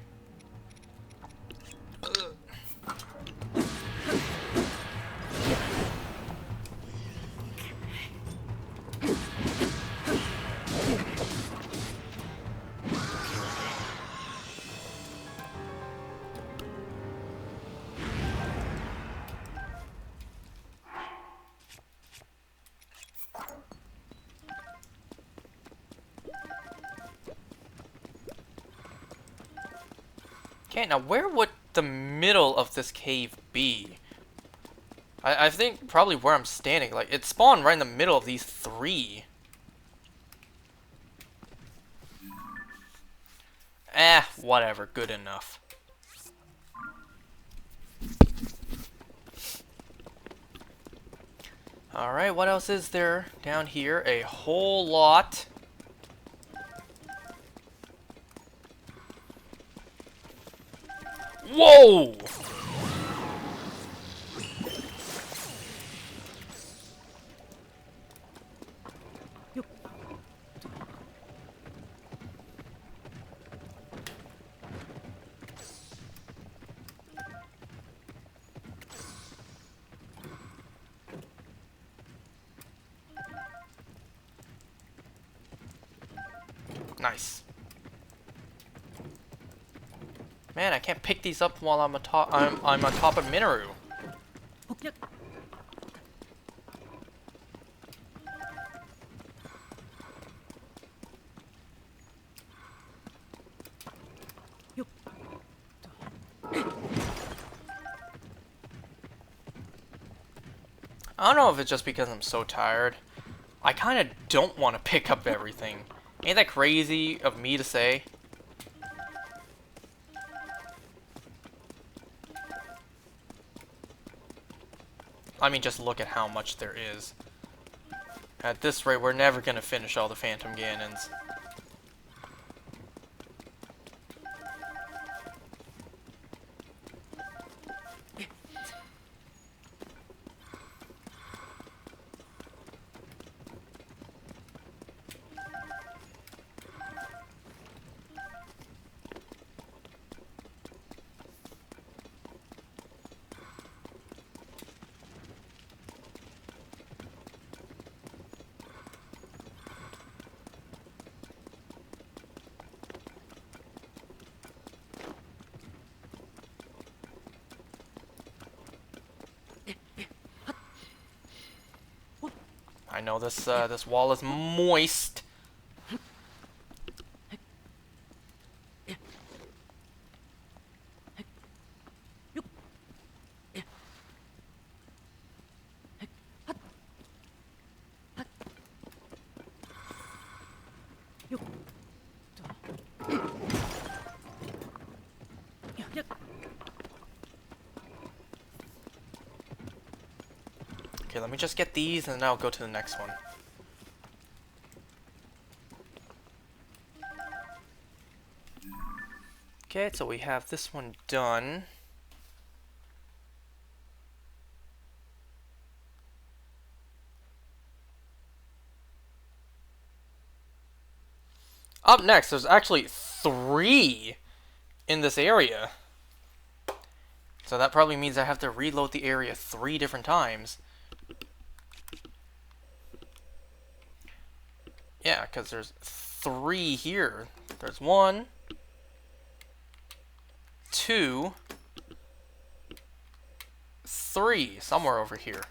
Okay, now where would the middle of this cave be? I think probably where I'm standing. Like, it spawned right in the middle of these three. Whatever. Good enough. Alright, what else is there down here? A whole lot. Whoa! Nice. Man, I can't pick these up while I'm atop. I'm on top of Minoru. I don't know if it's just because I'm so tired. I kind of don't want to pick up everything. Ain't that crazy of me to say? I mean, just look at how much there is. At this rate, we're never gonna finish all the Phantom Ganons. I know this wall is moist. Okay, let me just get these and then I'll go to the next one. Okay, so we have this one done. Up next, there's actually 3 in this area. So that probably means I have to reload the area 3 different times. Yeah, because there's 3 here. There's 1, 2, 3, somewhere over here.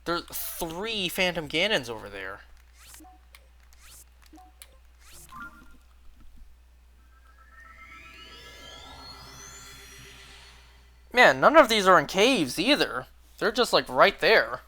There's 3 Phantom Ganons over there. Man, none of these are in caves either. They're just like right there.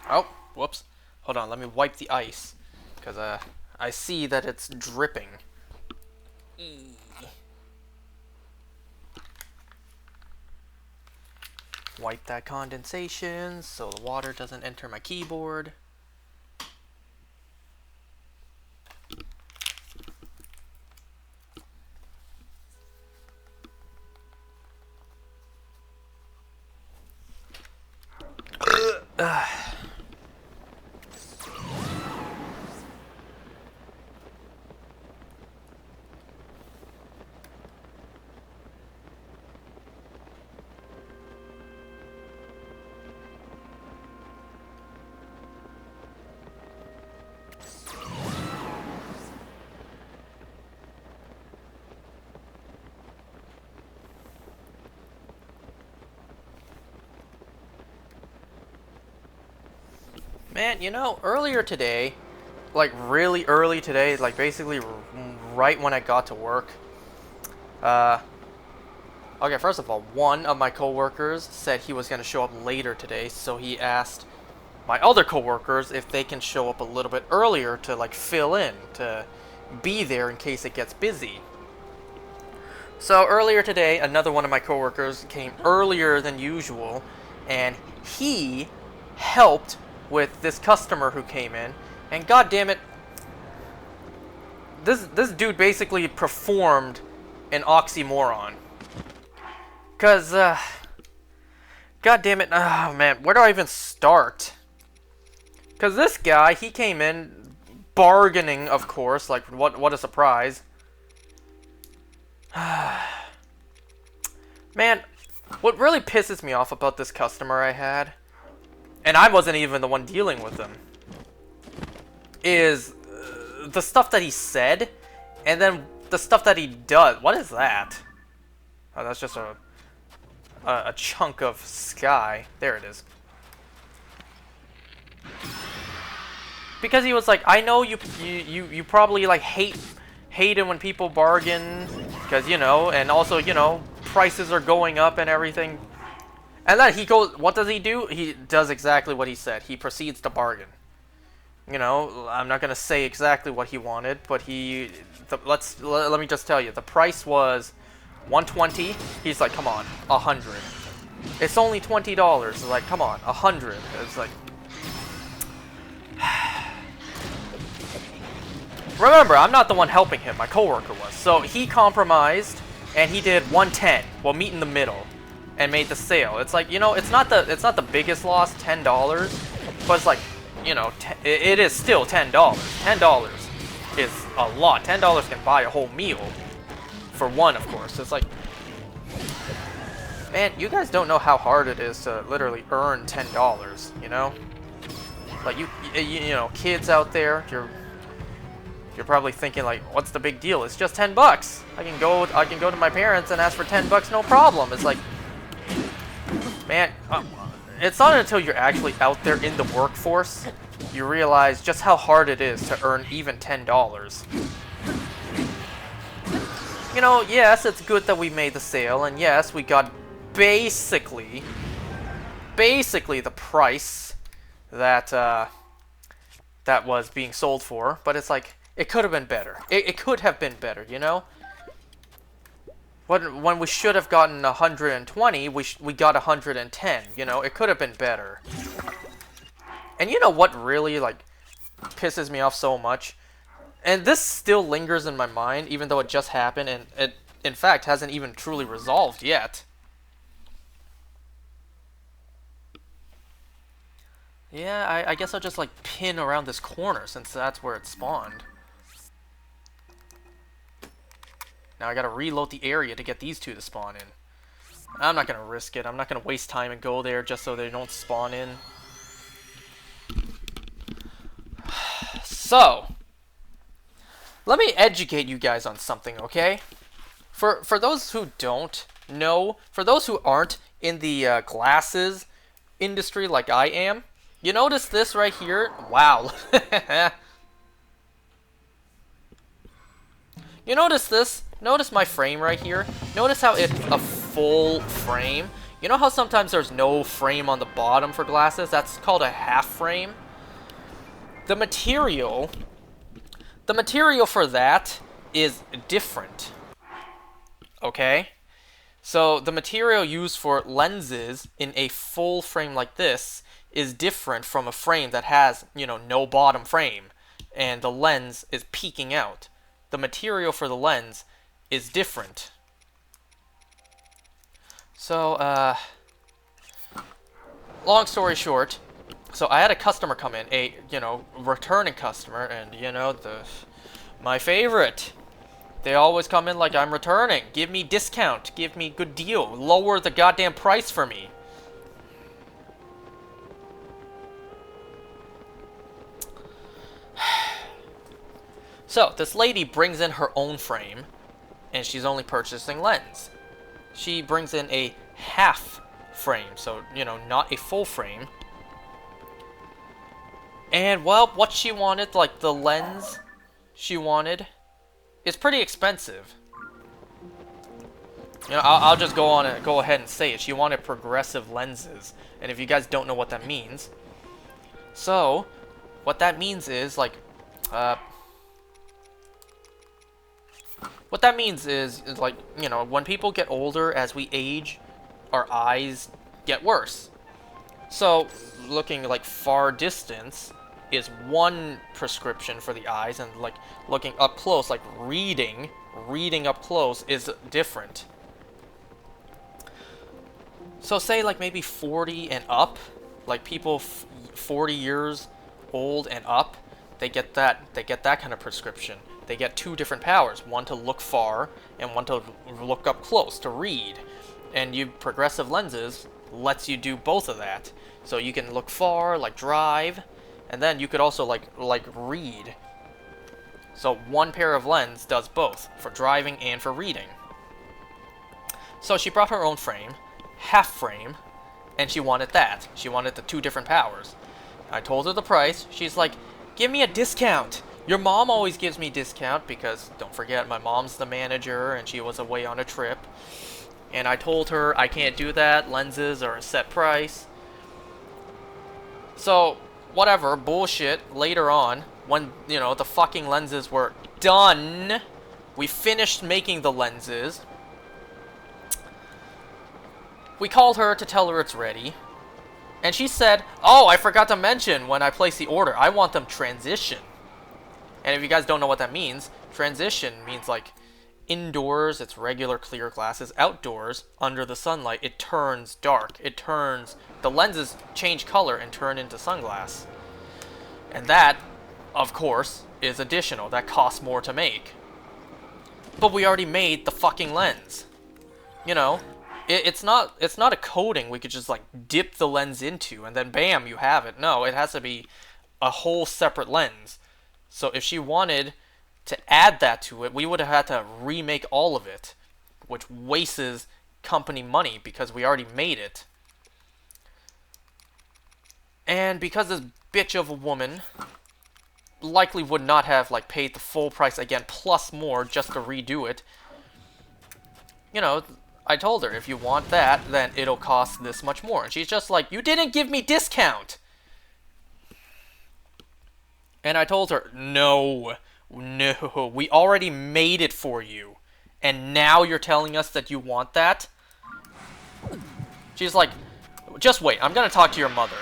Oh, whoops. Hold on, let me wipe the ice. Because I see that it's dripping. Wipe that condensation so the water doesn't enter my keyboard. Man, you know, earlier today, like really early today, like basically right when I got to work, okay, first of all, one of my coworkers said he was going to show up later today, so he asked my other coworkers if they can show up a little bit earlier to like fill in, to be there in case it gets busy. So earlier today, another one of my coworkers came earlier than usual, and he helped with this customer who came in, and god damn it, this dude basically performed an oxymoron. Cause god damn it, oh man, where do I even start? Cause this guy, he came in bargaining, of course, like what a surprise. Man, what really pisses me off about this customer I had, and I wasn't even the one dealing with him, is the stuff that he said, and then the stuff that he does. What is that? Oh, that's just a chunk of sky. There it is. Because he was like, I know you probably like hate it when people bargain, because you know, and also you know, prices are going up and everything. And then he goes, what does he do? He does exactly what he said. He proceeds to bargain. You know, I'm not going to say exactly what he wanted, but let me just tell you. The price was $120. He's like, come on, $100. It's only $20. It's like, come on, 100. It's like... Remember, I'm not the one helping him. My coworker was. So he compromised, and he did 110. We'll meet in the middle, and made the sale. It's like, you know, it's not the biggest loss, $10, but it's like, you know, it is still $10. $10 is a lot. $10 can buy a whole meal, for one, of course. It's like, man, you guys don't know how hard it is to literally earn $10. You know, like you know, kids out there, you're probably thinking like, what's the big deal? It's just $10. I can go to my parents and ask for $10, no problem. It's like, man, it's not until you're actually out there in the workforce you realize just how hard it is to earn even $10. You know, yes, it's good that we made the sale, and yes, we got basically the price that that was being sold for, but it's like, it could have been better. It could have been better, you know? When we should have gotten 120, we got 110, you know? It could have been better. And you know what really, like, pisses me off so much? And this still lingers in my mind, even though it just happened, and it, in fact, hasn't even truly resolved yet. Yeah, I guess I'll just, like, pin around this corner, since that's where it spawned. Now I gotta reload the area to get these two to spawn in. I'm not gonna risk it. I'm not gonna waste time and go there just so they don't spawn in. So, let me educate you guys on something, okay? For those who don't know, for those who aren't in the glasses industry like I am, you notice this right here? Wow. You notice this? Notice my frame right here? Notice how it's a full frame? You know how sometimes there's no frame on the bottom for glasses? That's called a half frame. The material for that is different. Okay? So the material used for lenses in a full frame like this is different from a frame that has, you know, no bottom frame and the lens is peeking out. The material for the lens is different. So, long story short, so I had a customer come in, a, you know, returning customer, and, you know, my favorite. They always come in like, I'm returning. Give me discount. Give me good deal. Lower the goddamn price for me. So, this lady brings in her own frame, and she's only purchasing lens. She brings in a half frame, so, you know, not a full frame. And, well, what she wanted, like, the lens she wanted, is pretty expensive. You know, I'll just go ahead and say it. She wanted progressive lenses, and if you guys don't know what that means. So, what that means is, like, what that means is like, you know, when people get older, as we age, our eyes get worse. So, looking like far distance is one prescription for the eyes, and like looking up close, like reading up close is different. So say like maybe 40 and up, like people 40 years old and up, they get that kind of prescription. They get two different powers, one to look far and one to look up close, to read. And progressive lenses lets you do both of that. So you can look far, like drive, and then you could also like read. So one pair of lens does both, for driving and for reading. So she brought her own frame, half frame, and she wanted that. She wanted the two different powers. I told her the price. She's like, give me a discount. Your mom always gives me discount because, don't forget, my mom's the manager and she was away on a trip. And I told her I can't do that. Lenses are a set price. So, whatever, bullshit. Later on, when, you know, the fucking lenses were done, we finished making the lenses. we called her to tell her it's ready. And she said, oh, I forgot to mention when I place the order, I want them transition. And if you guys don't know what that means, transition means like indoors, it's regular clear glasses. Outdoors, under the sunlight, it turns dark. The lenses change color and turn into sunglass. And that, of course, is additional. That costs more to make. But we already made the fucking lens. You know, it's not a coating we could just like dip the lens into and then bam, you have it. No, it has to be a whole separate lens. So if she wanted to add that to it, we would have had to remake all of it, which wastes company money because we already made it. And because this bitch of a woman likely would not have like paid the full price again plus more just to redo it, you know, I told her, if you want that, then it'll cost this much more. And she's just like, you didn't give me discount! And I told her, no, we already made it for you. And now you're telling us that you want that? She's like, just wait, I'm gonna talk to your mother.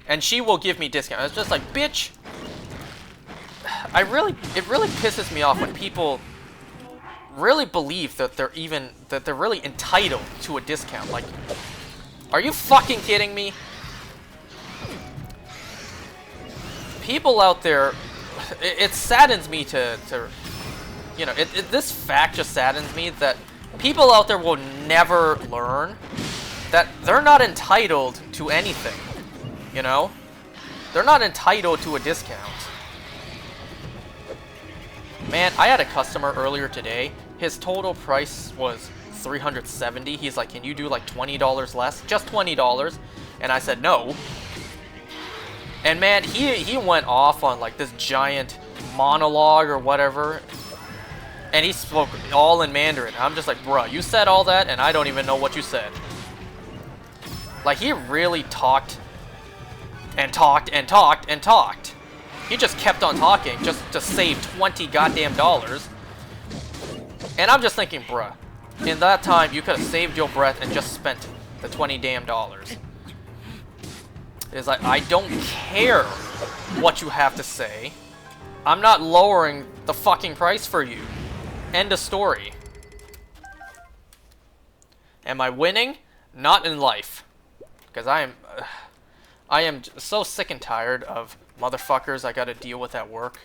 And she will give me discount. It's just like, bitch. It really pisses me off when people really believe that they're really entitled to a discount. Like, are you fucking kidding me? People out there, it saddens me to you know, this fact just saddens me that people out there will never learn that they're not entitled to anything, you know? They're not entitled to a discount. Man, I had a customer earlier today. His total price was $370. He's like, can you do like $20 less? Just $20. And I said no. And man, he went off on like this giant monologue or whatever. And he spoke all in Mandarin. I'm just like, bruh, you said all that and I don't even know what you said. Like, he really talked and talked and talked and talked. He just kept on talking just to save 20 goddamn dollars. And I'm just thinking, bruh, in that time you could have saved your breath and just spent the 20 damn dollars. It's like, I don't care what you have to say. I'm not lowering the fucking price for you. End of story. Am I winning? Not in life. Because I am so sick and tired of motherfuckers I gotta deal with at work.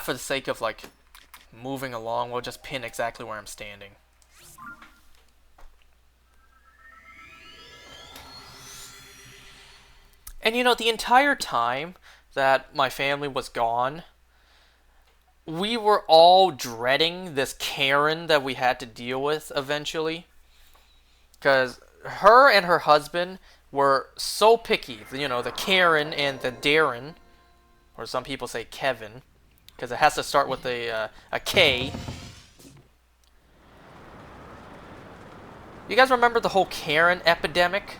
For the sake of, like, moving along, we'll just pin exactly where I'm standing. And, you know, the entire time that my family was gone, we were all dreading this Karen that we had to deal with eventually. Because her and her husband were so picky. You know, the Karen and the Darren, or some people say Kevin, because it has to start with a K. You guys remember the whole Karen epidemic?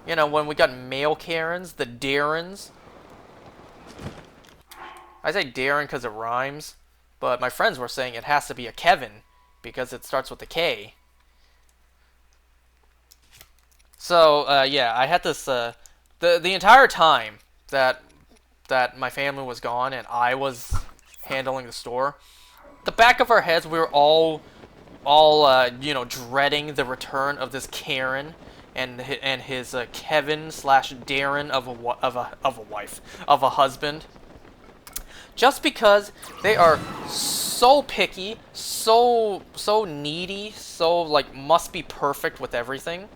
You know, when we got male Karens, the Darrens. I say Darren because it rhymes, but my friends were saying it has to be a Kevin because it starts with a K. So, yeah, I had this, the entire time that my family was gone and I was handling the store, the back of our heads, we were all you know, dreading the return of this Karen and his Kevin slash Darren of a husband, just because they are so picky, so needy, so like must be perfect with everything.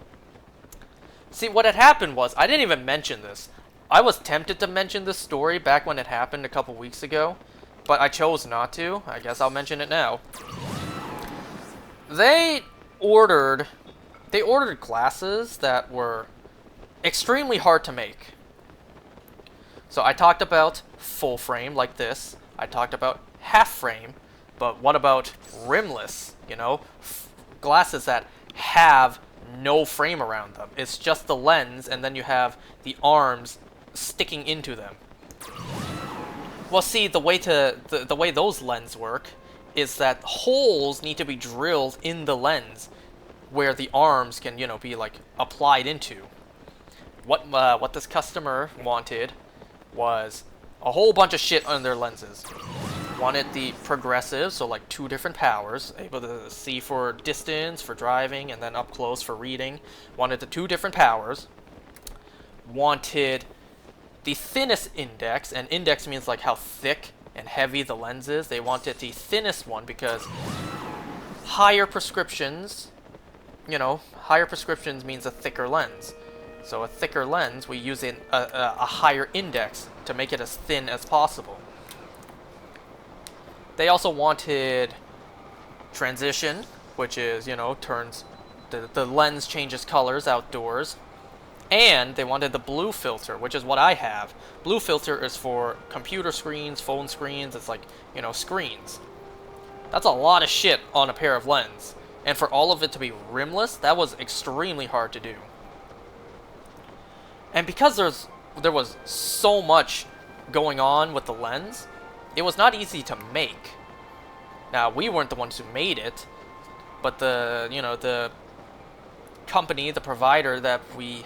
See, what had happened was, I didn't even mention this. I was tempted to mention this story back when it happened a couple weeks ago, but I chose not to. I guess I'll mention it now. They ordered glasses that were extremely hard to make. So I talked about full frame like this. I talked about half frame, but what about rimless, you know? Glasses that have no frame around them. It's just the lens, and then you have the arms sticking into them. Well, see, the way those lenses work is that holes need to be drilled in the lens where the arms can, you know, be like applied into. What this customer wanted was a whole bunch of shit on their lenses. Wanted the progressive, so like 2 different powers, able to see for distance, for driving, and then up close for reading. Wanted the 2 different powers. Wanted the thinnest index, and index means like how thick and heavy the lens is. They wanted the thinnest one because higher prescriptions, you know, higher prescriptions means a thicker lens. So a thicker lens, we use a higher index to make it as thin as possible. They also wanted transition, which is, you know, turns the lens changes colors outdoors. And they wanted the blue filter, which is what I have. Blue filter is for computer screens, phone screens. It's like, you know, screens. That's a lot of shit on a pair of lens. And for all of it to be rimless, that was extremely hard to do. And because there was so much going on with the lens, it was not easy to make. Now, we weren't the ones who made it, but the company, the provider that we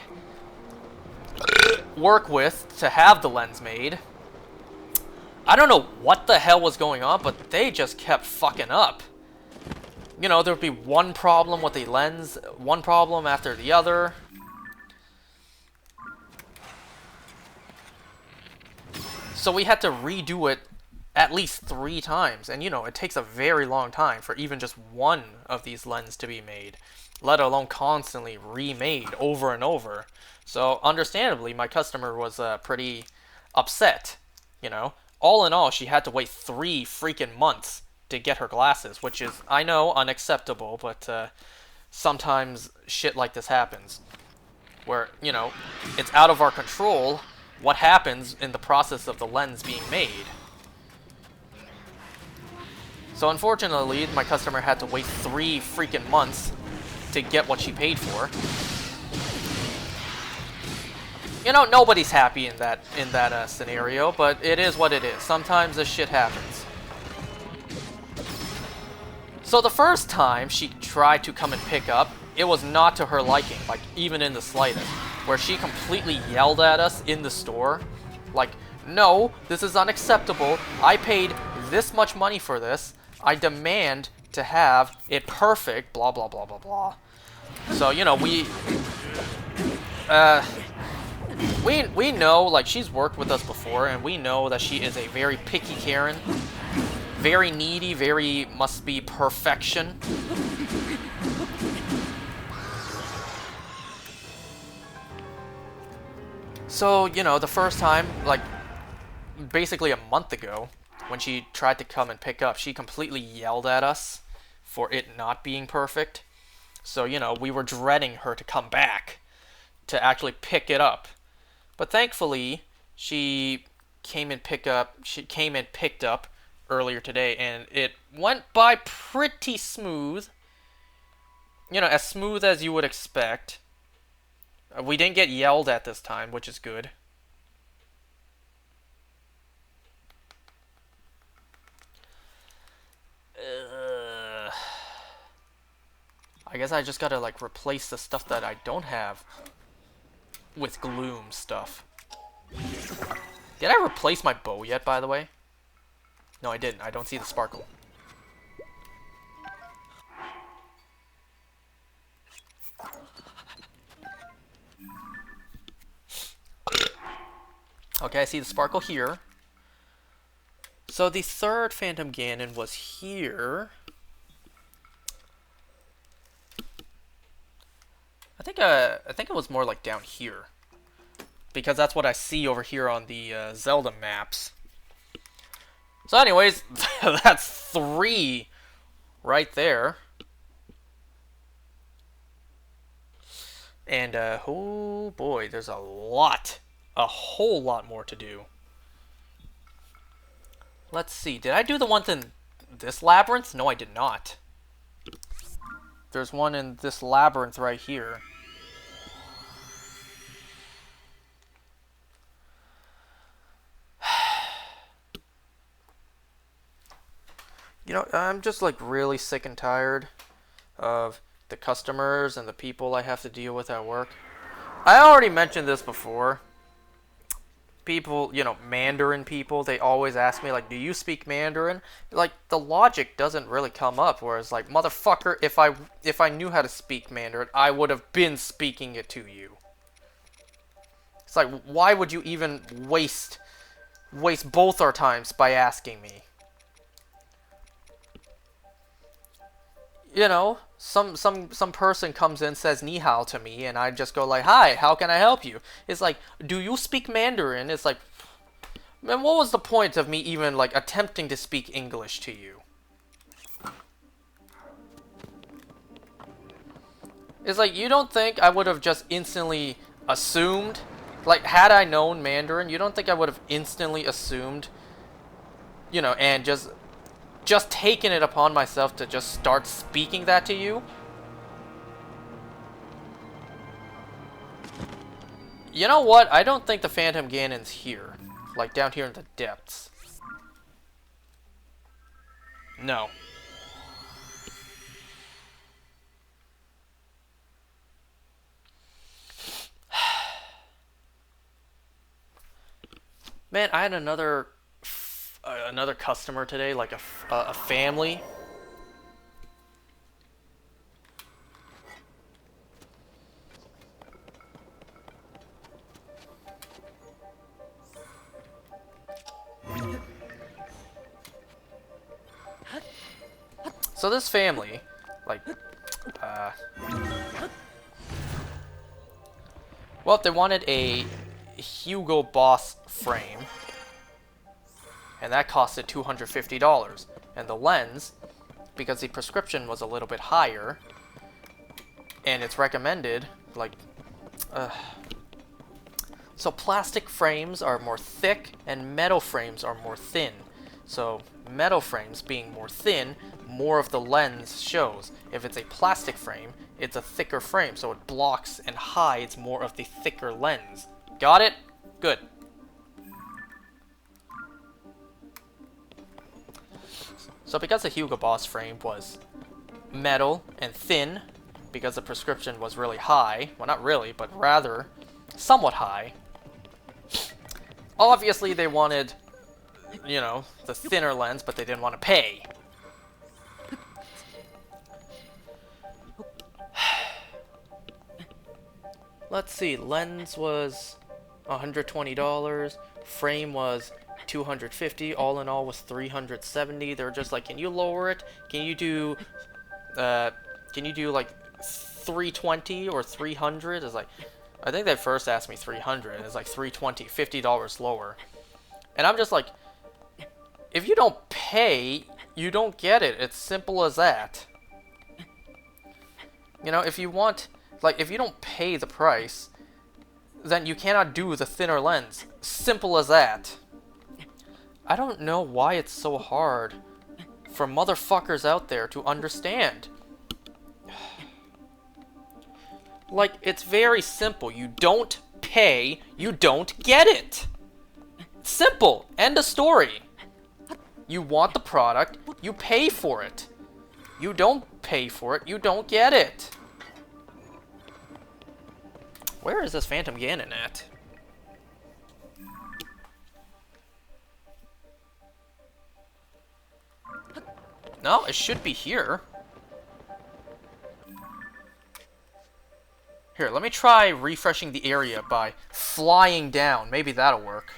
work with to have the lens made, I don't know what the hell was going on, but they just kept fucking up. You know, there would be one problem with the lens, one problem after the other. So we had to redo it at least 3 times, and you know, it takes a very long time for even just one of these lenses to be made, let alone constantly remade over and over. So understandably, my customer was pretty upset, you know. All in all, she had to wait 3 freaking months to get her glasses, which is, I know, unacceptable, but sometimes shit like this happens. Where, you know, it's out of our control what happens in the process of the lens being made. So unfortunately, my customer had to wait 3 freaking months to get what she paid for. You know, nobody's happy in that scenario, but it is what it is. Sometimes this shit happens. So the first time she tried to come and pick up, it was not to her liking, like even in the slightest, where she completely yelled at us in the store, like, no, this is unacceptable, I paid this much money for this, I demand to have it perfect, blah blah blah blah blah. So, you know, we know, like, she's worked with us before, and we know that she is a very picky Karen, very needy, very must be perfection. So, you know, the first time, like, basically a month ago, when she tried to come and pick up, she completely yelled at us for it not being perfect. So, you know, we were dreading her to come back to actually pick it up. But thankfully, she came and picked up earlier today, and it went by pretty smooth. You know, as smooth as you would expect. We didn't get yelled at this time, which is good. I guess I just gotta, like, replace the stuff that I don't have with gloom stuff. Did I replace my bow yet, by the way? No, I didn't. I don't see the sparkle. Okay, I see the sparkle here. So the third Phantom Ganon was here. I think it was more like down here, because that's what I see over here on the Zelda maps. So anyways, that's 3 right there. And oh boy, there's a whole lot more to do. Let's see. Did I do the ones in this labyrinth? No, I did not. There's one in this labyrinth right here. You know, I'm just like really sick and tired of the customers and the people I have to deal with at work. I already mentioned this before. People, you know, Mandarin people, they always ask me, like, do you speak Mandarin? Like, the logic doesn't really come up, whereas, like, motherfucker, if I knew how to speak Mandarin, I would have been speaking it to you. It's like, why would you even waste both our times by asking me? You know, some person comes in, says ni hao to me, and I just go like, hi, how can I help you? It's like, do you speak Mandarin? It's like, man, what was the point of me even like attempting to speak English to you? It's like, you don't think I would have just instantly assumed, like, had I known Mandarin, you don't think I would have instantly assumed, you know, and just taken it upon myself to just start speaking that to you? You know what? I don't think the Phantom Ganon's here. Like, down here in the depths. No. Man, I had another customer today, like a family. So this family, like, well, they wanted a Hugo Boss frame, and that costed $250. And the lens, because the prescription was a little bit higher, and it's recommended, like, so plastic frames are more thick, and metal frames are more thin. So metal frames being more thin, more of the lens shows. If it's a plastic frame, it's a thicker frame, so it blocks and hides more of the thicker lens. Got it? Good. So because the Hugo Boss frame was metal and thin, because the prescription was really high, well, not really, but rather somewhat high, obviously they wanted, you know, the thinner lens, but they didn't want to pay. Let's see, lens was $120, frame was $250, all in all was $370. They're just like, can you lower it? Can you do like $320 or $300? It's like, I think they first asked me $300. It's like $320, $50 lower. And I'm just like, if you don't pay, you don't get it. It's simple as that. You know, if you want, like, if you don't pay the price, then you cannot do the thinner lens. Simple as that. I don't know why it's so hard for motherfuckers out there to understand. Like, it's very simple. You don't pay, you don't get it. Simple. End of story. You want the product, you pay for it. You don't pay for it, you don't get it. Where is this Phantom Ganon at? No, it should be here. Here, let me try refreshing the area by flying down. Maybe that'll work.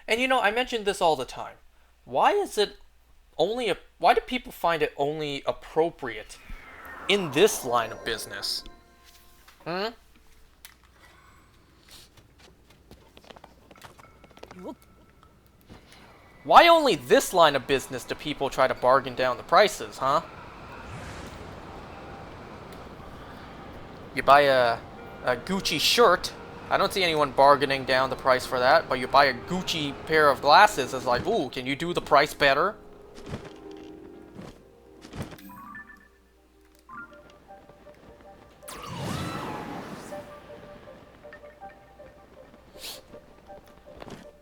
And you know, I mention this all the time. Why do people find it only appropriate in this line of business? Why only this line of business do people try to bargain down the prices, huh? You buy a Gucci shirt. I don't see anyone bargaining down the price for that, but you buy a Gucci pair of glasses, it's like, ooh, can you do the price better?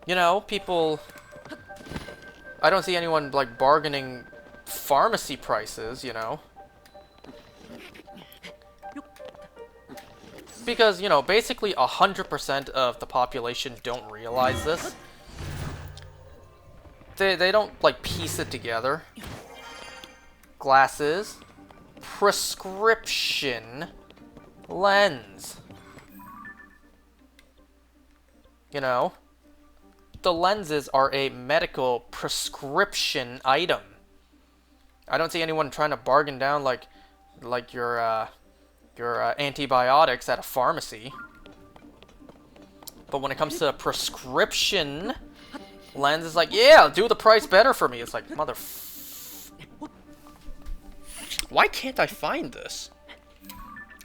You know, people... I don't see anyone, like, bargaining pharmacy prices, you know? Because, you know, basically 100% of the population don't realize this. They don't, like, piece it together. Glasses. Prescription lens. You know? The lenses are a medical prescription item. I don't see anyone trying to bargain down like your antibiotics at a pharmacy. But when it comes to prescription lens, it's like, yeah, do the price better for me. It's like, why can't I find this?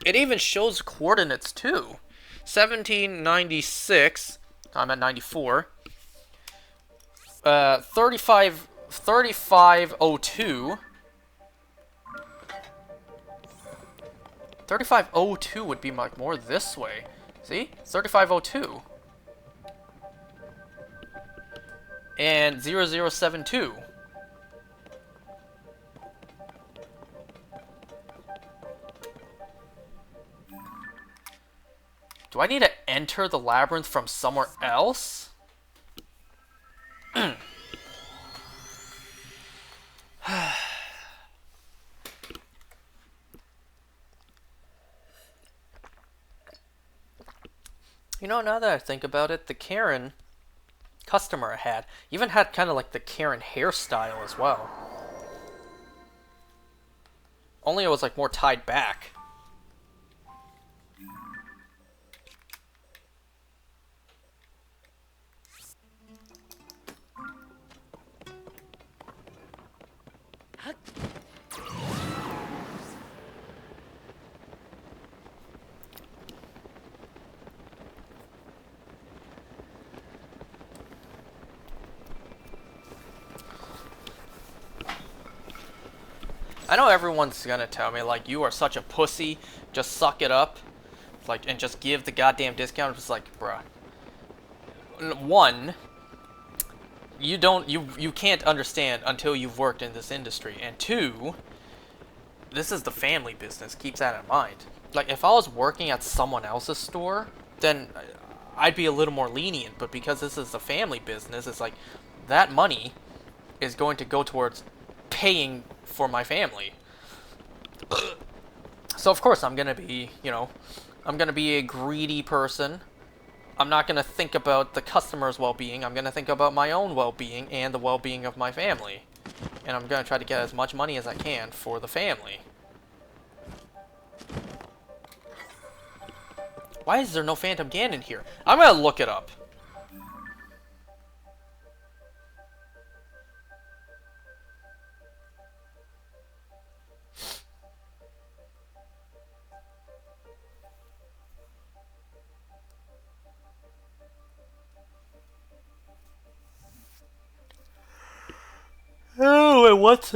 It even shows coordinates too. 1796. I'm at 94. 3502. 3502 would be like more this way. See? 3502. And 0072. Do I need to enter the labyrinth from somewhere else? You know, now that I think about it, the Karen customer I had even had kind of like the Karen hairstyle as well. Only it was like more tied back. I know everyone's gonna tell me, like, you are such a pussy, just suck it up, like, and just give the goddamn discount. It's like, bruh. One, you can't understand until you've worked in this industry, and two, this is the family business, keep that in mind. Like, if I was working at someone else's store, then I'd be a little more lenient, but because this is a family business, it's like, that money is going to go towards paying for my family. So of course I'm gonna be, you know, I'm gonna be a greedy person. I'm not gonna think about the customer's well-being. I'm gonna think about my own well-being and the well-being of my family. And I'm gonna try to get as much money as I can for the family. Why is there no Phantom Ganon here? I'm gonna look it up. Oh, and what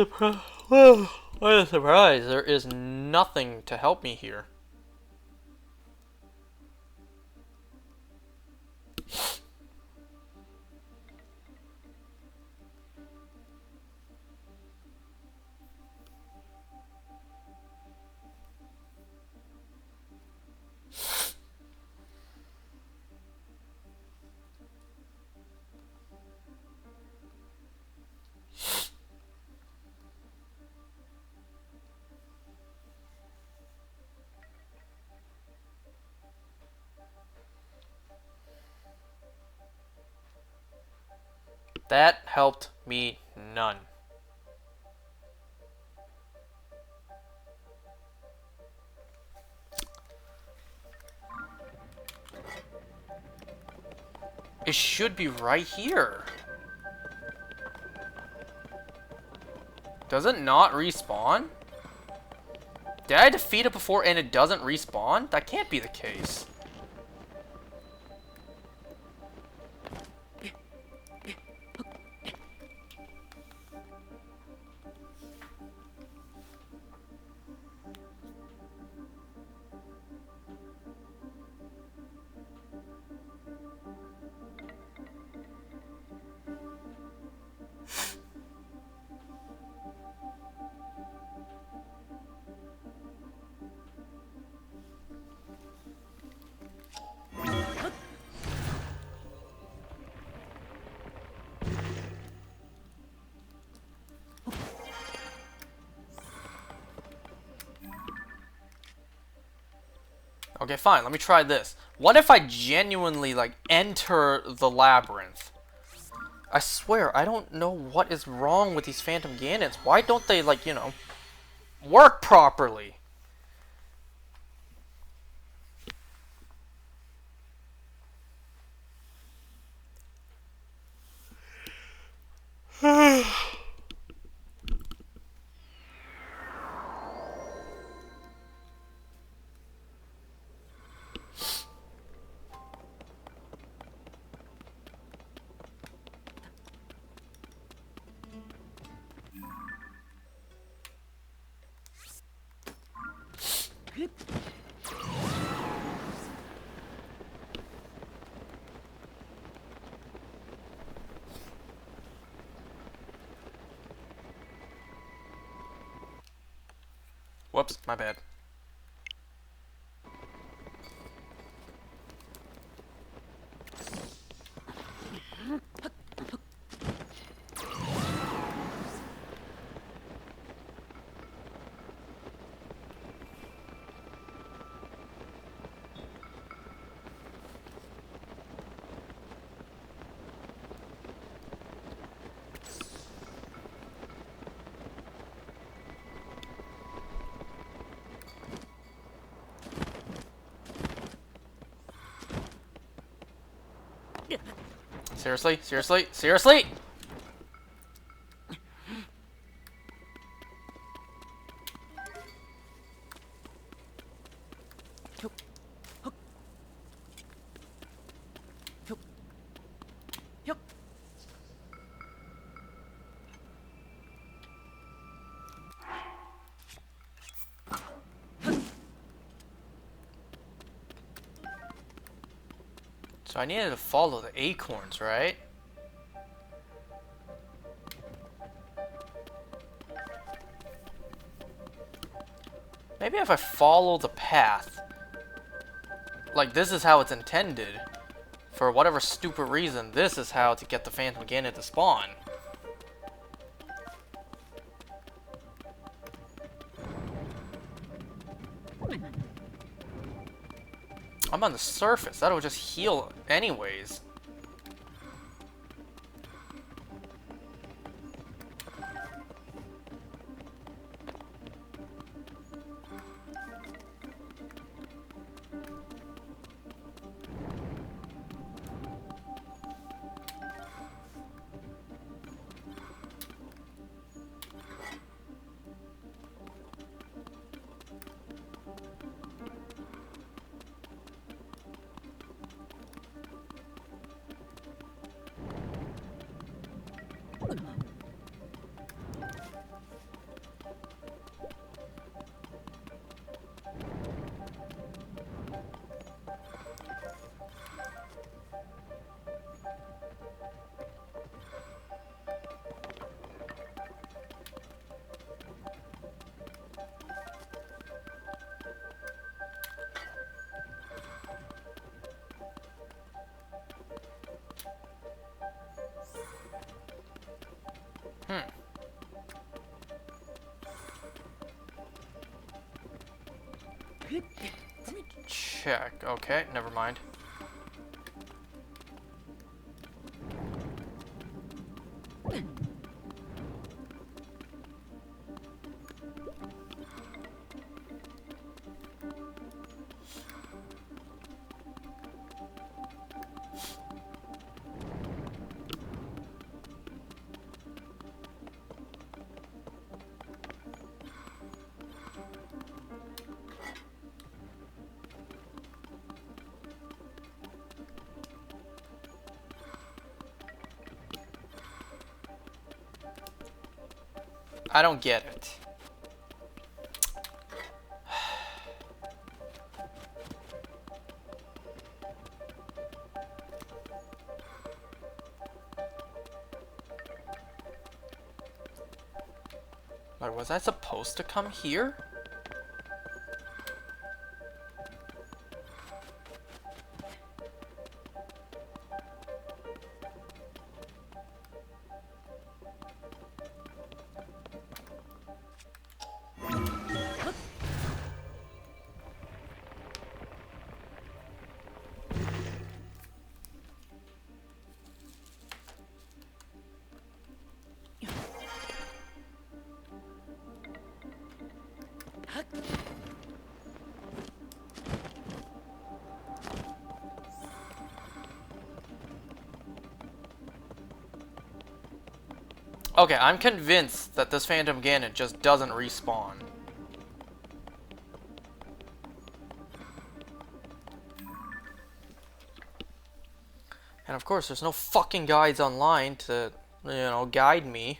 a surprise. There is nothing to help me here. That helped me none. It should be right here. Does it not respawn? Did I defeat it before and it doesn't respawn? That can't be the case. Okay, fine, let me try this. What if I genuinely, like, enter the labyrinth? I swear, I don't know what is wrong with these Phantom Ganons. Why don't they, like, you know, work properly? Whoops, my bad. Seriously? Seriously? Seriously? So I needed to follow the acorns, right? Maybe if I follow the path, like this is how it's intended, for whatever stupid reason, this is how to get the Phantom Ganon to spawn. I'm on the surface, that'll just heal anyways. Let me check. Okay, never mind. I don't get it. Like, was I supposed to come here? Okay, I'm convinced that this Phantom Ganon just doesn't respawn. And of course, there's no fucking guides online to, you know, guide me.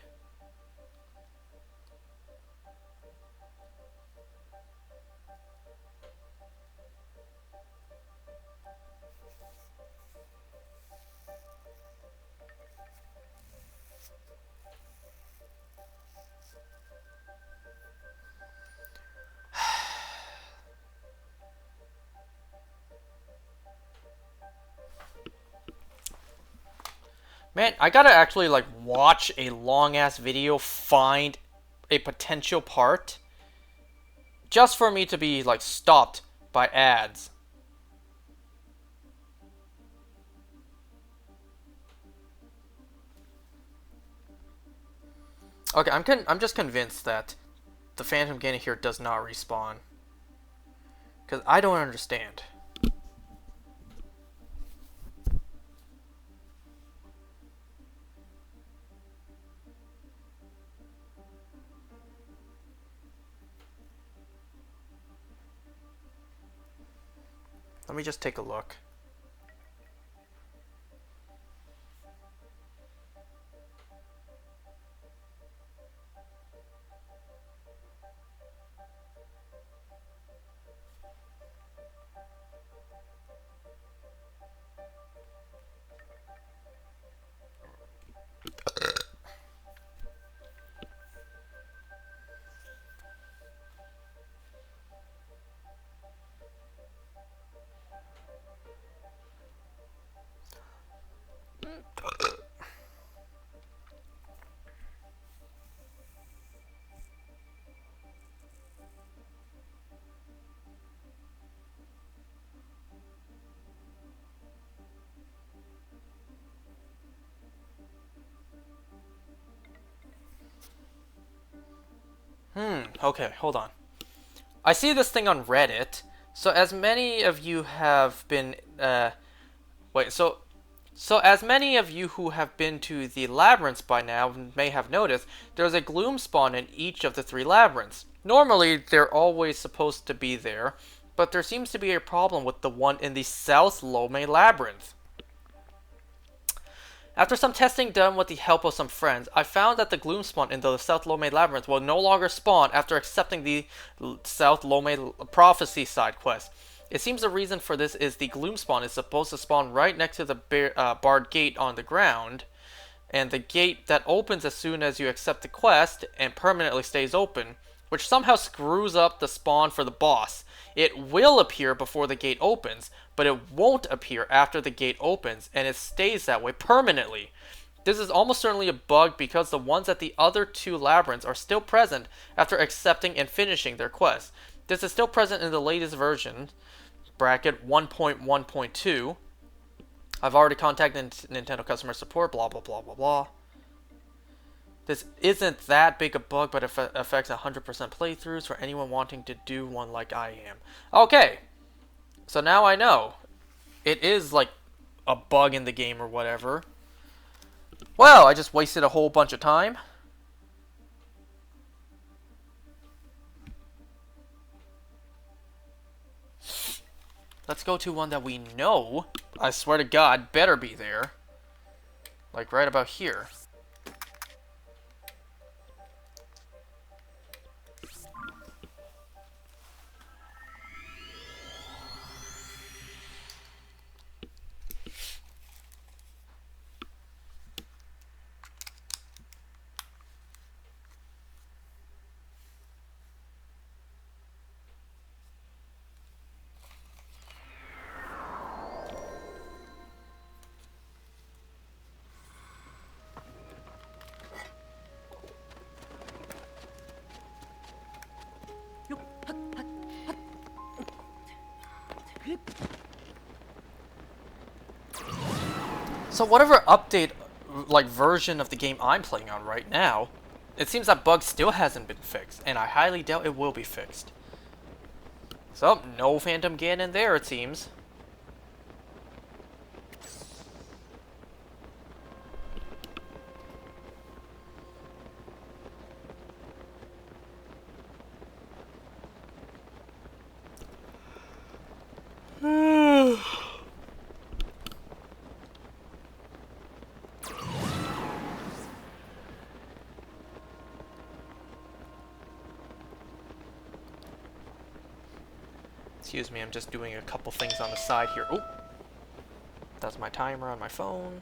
Man, I gotta actually, like, watch a long-ass video, find a potential part, just for me to be, like, stopped by ads. Okay, I'm just convinced that the Phantom Ganon here does not respawn. Because I don't understand. Let me just take a look. Okay, hold on. I see this thing on Reddit. So as many of you have been, So as many of you who have been to the labyrinths by now may have noticed, there's a gloom spawn in each of the 3 labyrinths. Normally, they're always supposed to be there, but there seems to be a problem with the one in the South Lome Labyrinth. After some testing done with the help of some friends, I found that the gloom spawn in the South Lome Labyrinth will no longer spawn after accepting the South Lome Prophecy side quest. It seems the reason for this is the gloom spawn is supposed to spawn right next to the barred gate on the ground, and the gate that opens as soon as you accept the quest and permanently stays open, which somehow screws up the spawn for the boss. It will appear before the gate opens, but it won't appear after the gate opens, and it stays that way permanently. This is almost certainly a bug because the ones at the other 2 labyrinths are still present after accepting and finishing their quest. This is still present in the latest version, bracket 1.1.2. I've already contacted Nintendo customer support, blah blah blah blah blah. This isn't that big a bug, but it affects 100% playthroughs for anyone wanting to do one like I am. Okay, so now I know. It is like a bug in the game or whatever. Well, I just wasted a whole bunch of time. Let's go to one that we know, I swear to God, better be there. Like right about here. So whatever update, like, version of the game I'm playing on right now, it seems that bug still hasn't been fixed, and I highly doubt it will be fixed. So, no Phantom Ganon there, it seems. Excuse me, I'm just doing a couple things on the side here. Oh! That's my timer on my phone.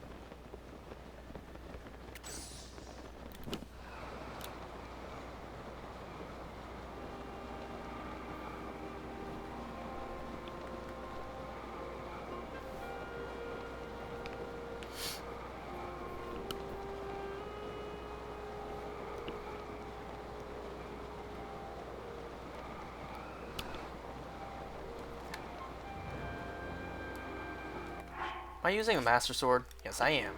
Am I using a Master Sword? Yes, I am.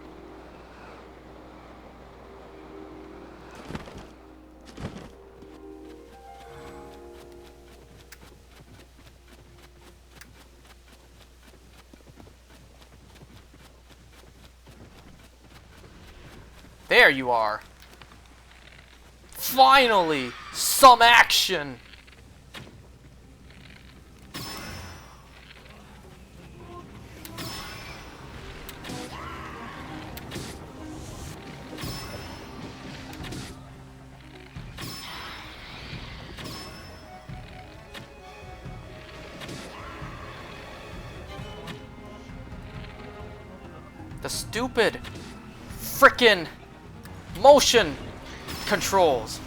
There you are! Finally! Some action! The stupid frickin' motion controls.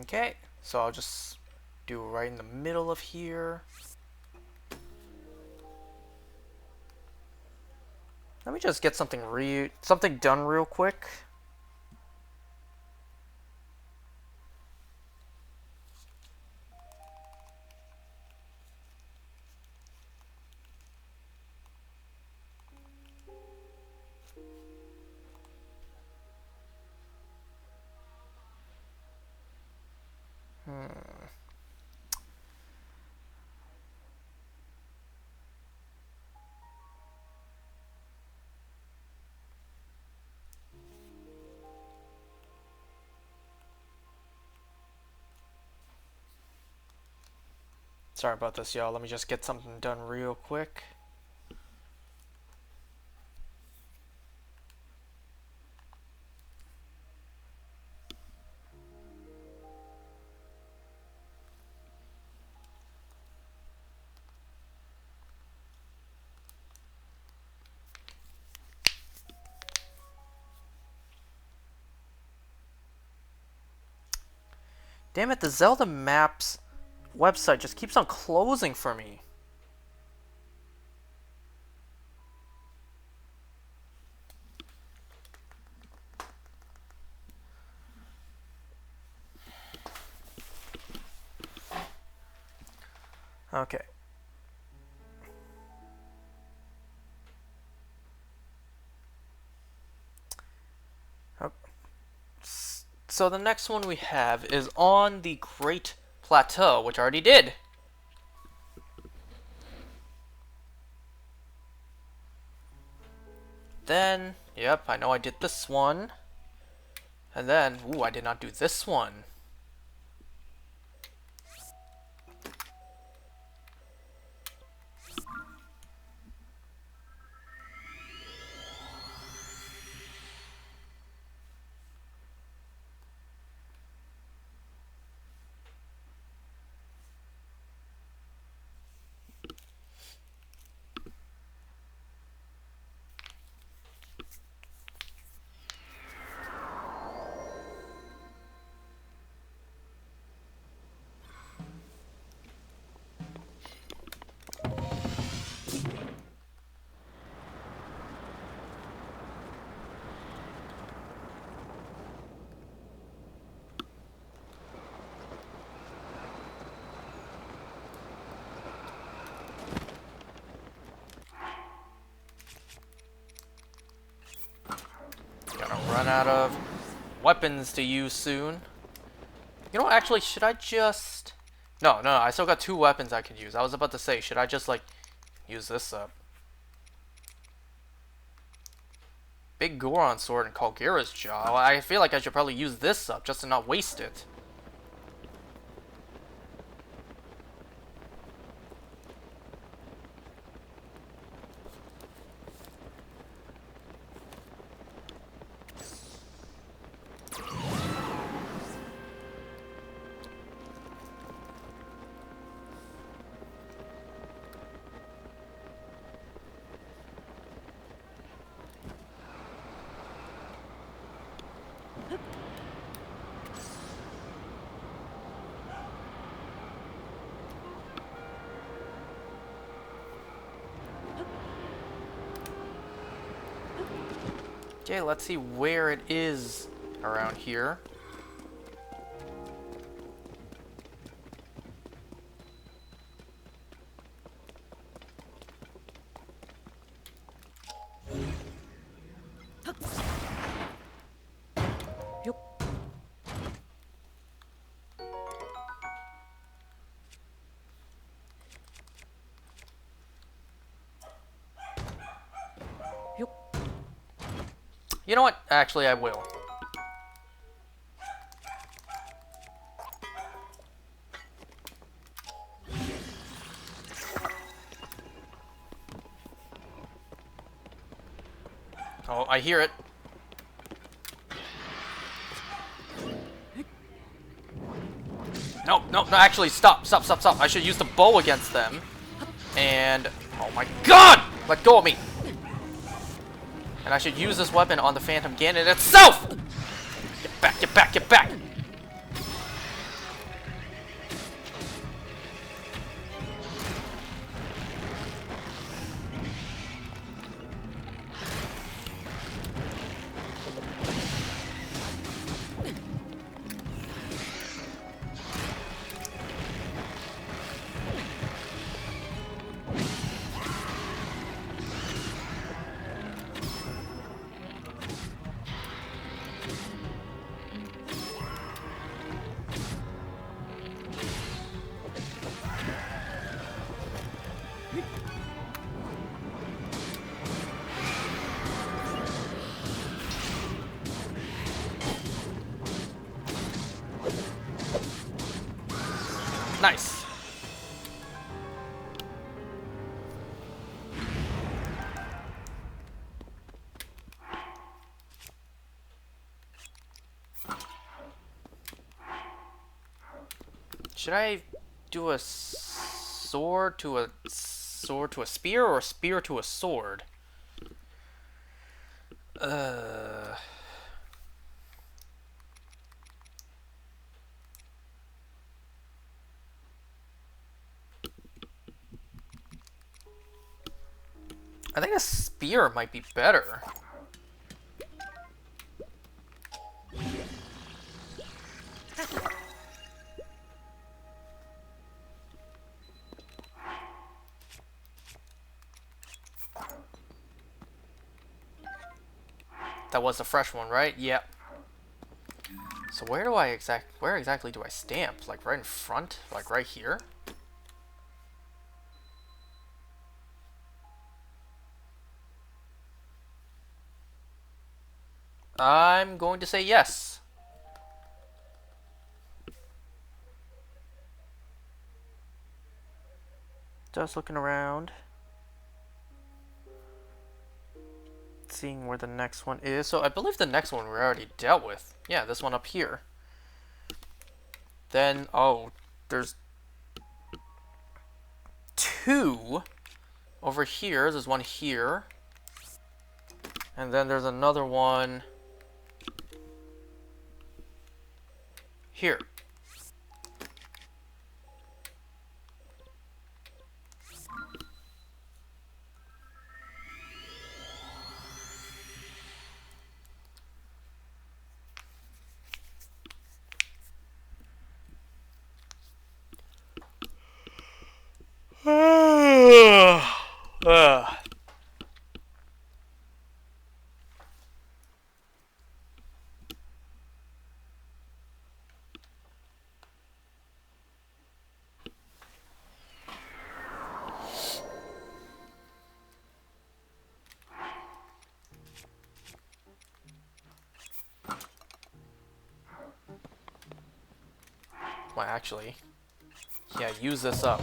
Okay, so I'll just do it right in the middle of here. Let me just get something done real quick. Sorry about this, y'all. Let me just get something done real quick. Damn it, the Zelda Maps website just keeps on closing for me. Okay. So the next one we have is on the Great Plateau, which I already did. Then, yep, I know I did this one. And then, ooh, I did not do this one. run out of weapons to use soon. You know, actually, should I just... No, I still got 2 weapons I can use. I was about to say, should I just, like, use this up? Big Goron sword and Kagura's jaw. I feel like I should probably use this up just to not waste it. Okay, let's see where it is around here. You know what? Actually, I will. Oh, I hear it. No, actually, stop. I should use the bow against them. And, oh my god! Let go of me! And I should use this weapon on the Phantom Ganon itself! Get back! Nice. Should I do a sword to a spear or a spear to a sword? I think a spear might be better. That was the fresh one, right? Yep. So where exactly do I stamp? Like right in front? Like right here? I'm going to say yes. Just looking around. Seeing where the next one is. So I believe the next one we already dealt with. Yeah, this one up here. Then, oh, there's 2 over here. There's one here. And then there's another one here. Well, actually, yeah, use this up.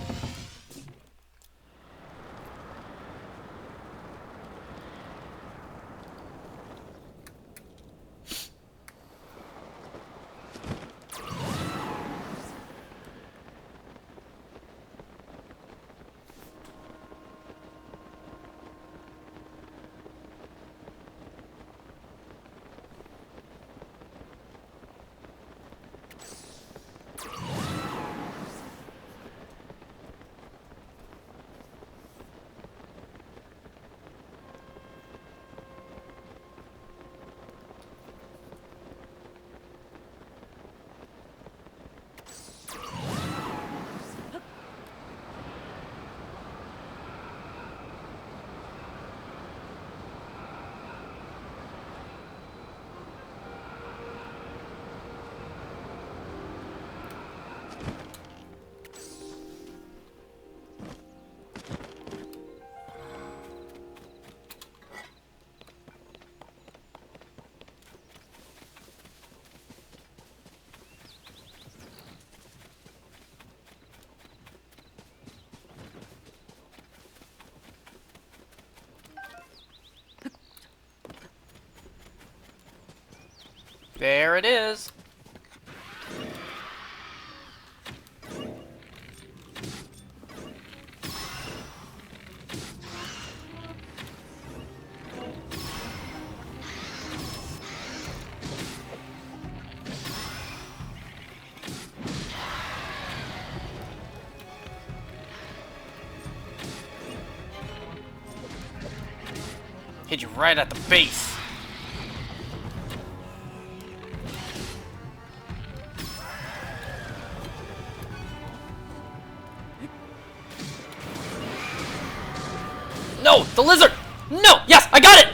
There it is. Hit you right at the base. No, the lizard! No! Yes, I got it!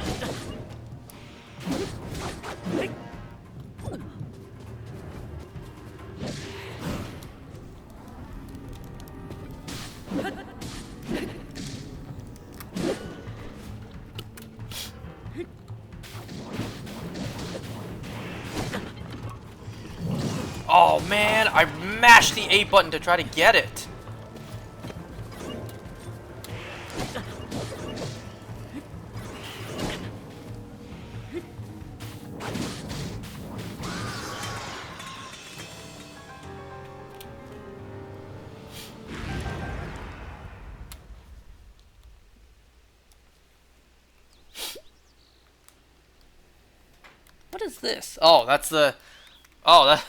Oh man, I mashed the A button to try to get it. What is this? Oh, that's the... Oh, that...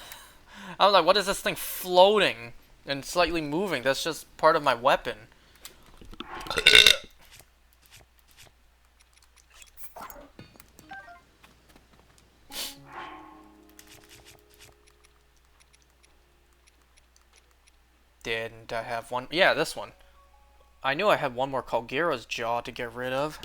I was like, what is this thing floating and slightly moving? That's just part of my weapon. Didn't I have one? Yeah, this one. I knew I had one more Kagura's Jaw to get rid of.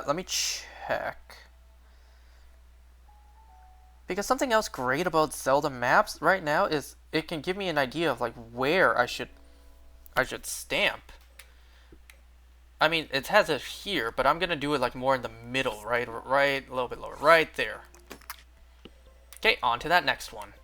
Let me check. Because something else great about Zelda maps right now is it can give me an idea of like where I should stamp. I mean, it has it here, but I'm gonna do it like more in the middle, right, a little bit lower, right there. Okay, on to that next one.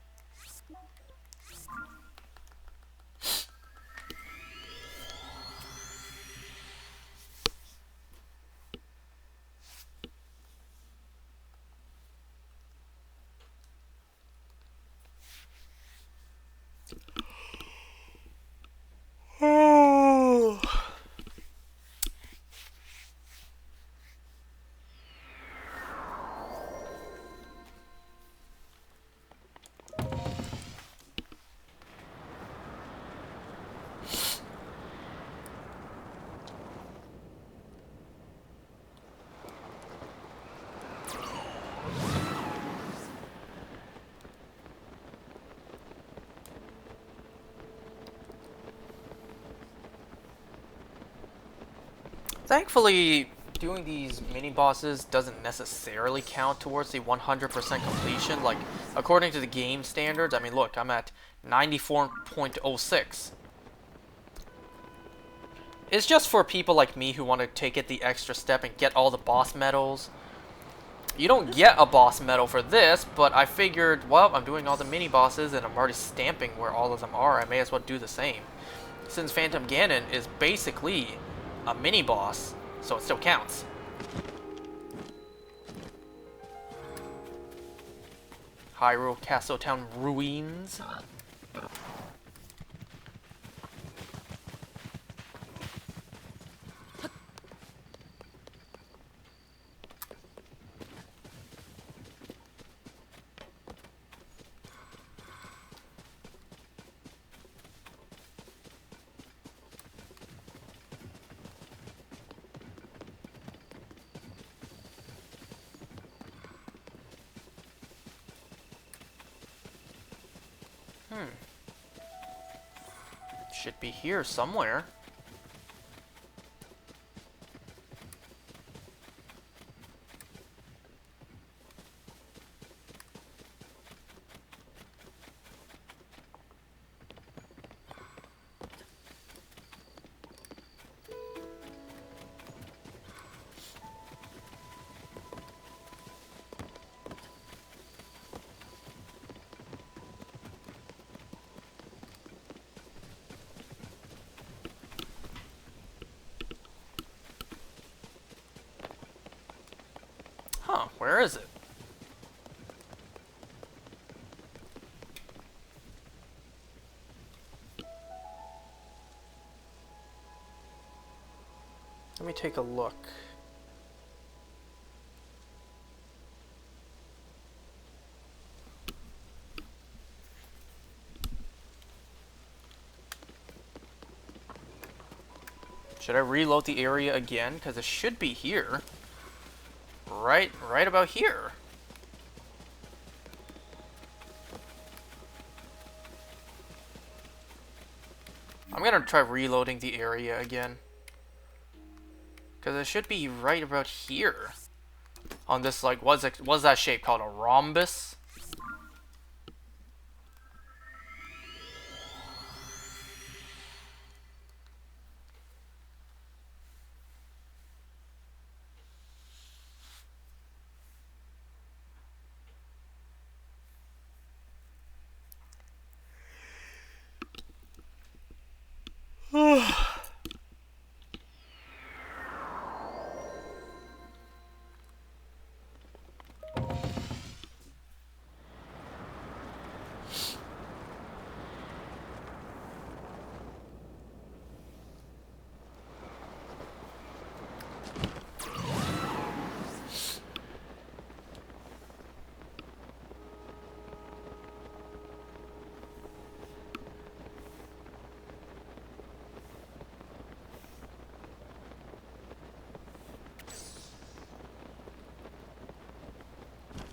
Thankfully, doing these mini-bosses doesn't necessarily count towards the 100% completion. Like, according to the game standards, I mean, look, I'm at 94.06. It's just for people like me who want to take it the extra step and get all the boss medals. You don't get a boss medal for this, but I figured, well, I'm doing all the mini-bosses and I'm already stamping where all of them are. I may as well do the same. Since Phantom Ganon is basically a mini-boss, so it still counts. Hyrule Castletown Ruins. Should be here somewhere. Huh, where is it? Let me take a look. Should I reload the area again? Because it should be here. Right about here. I'm gonna try reloading the area again. Because it should be right about here. On this, like, what's that shape called? A rhombus?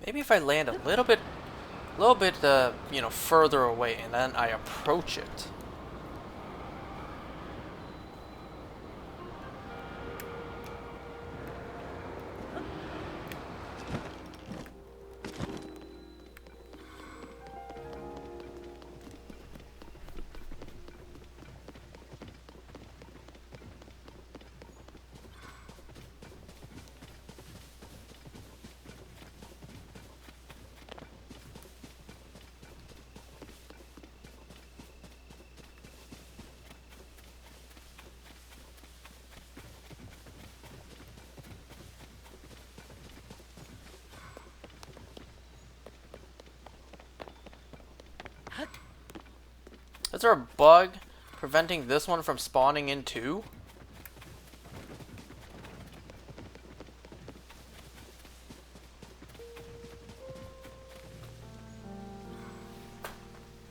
Maybe if I land a little bit, you know, further away, and then I approach it. Is there a bug preventing this one from spawning in too?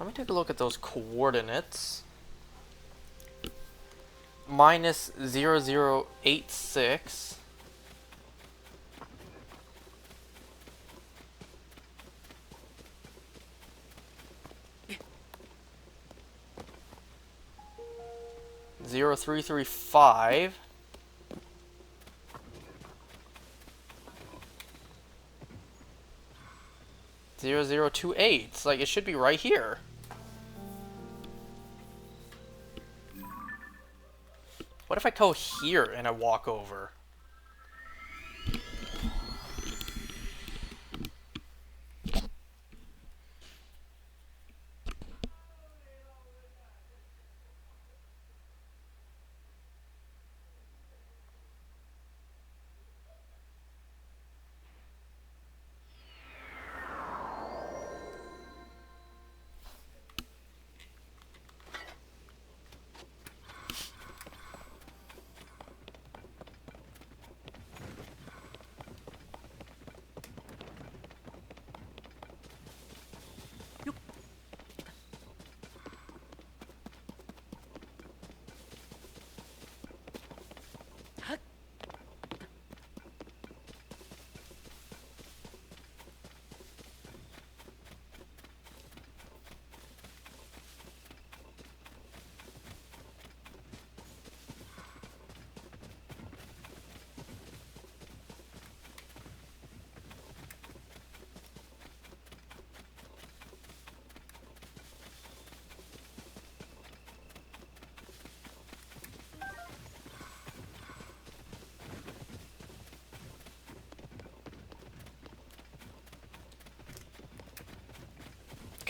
Let me take a look at those coordinates. Minus 0086. Zero 335. 0028. It's like, it should be right here. What if I go here and I walk over?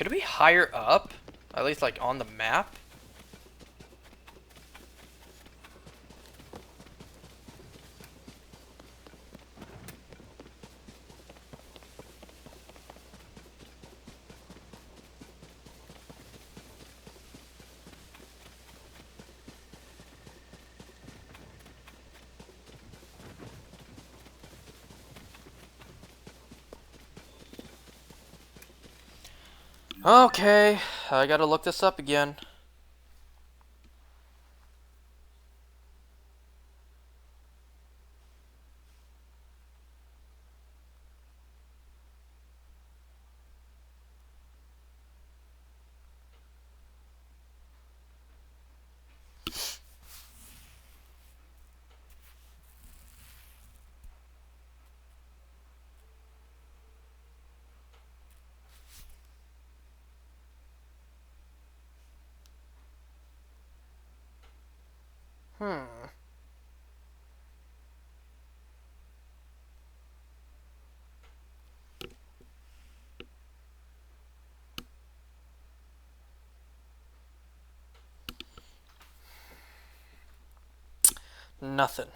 Could it be higher up? At least, like, on the map? Okay, I gotta look this up again. Hmm. Nothing.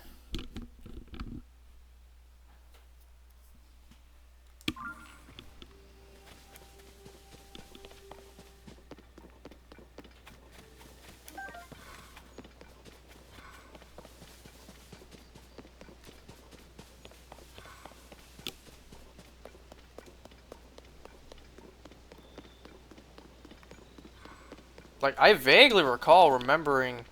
Like, I vaguely recall remembering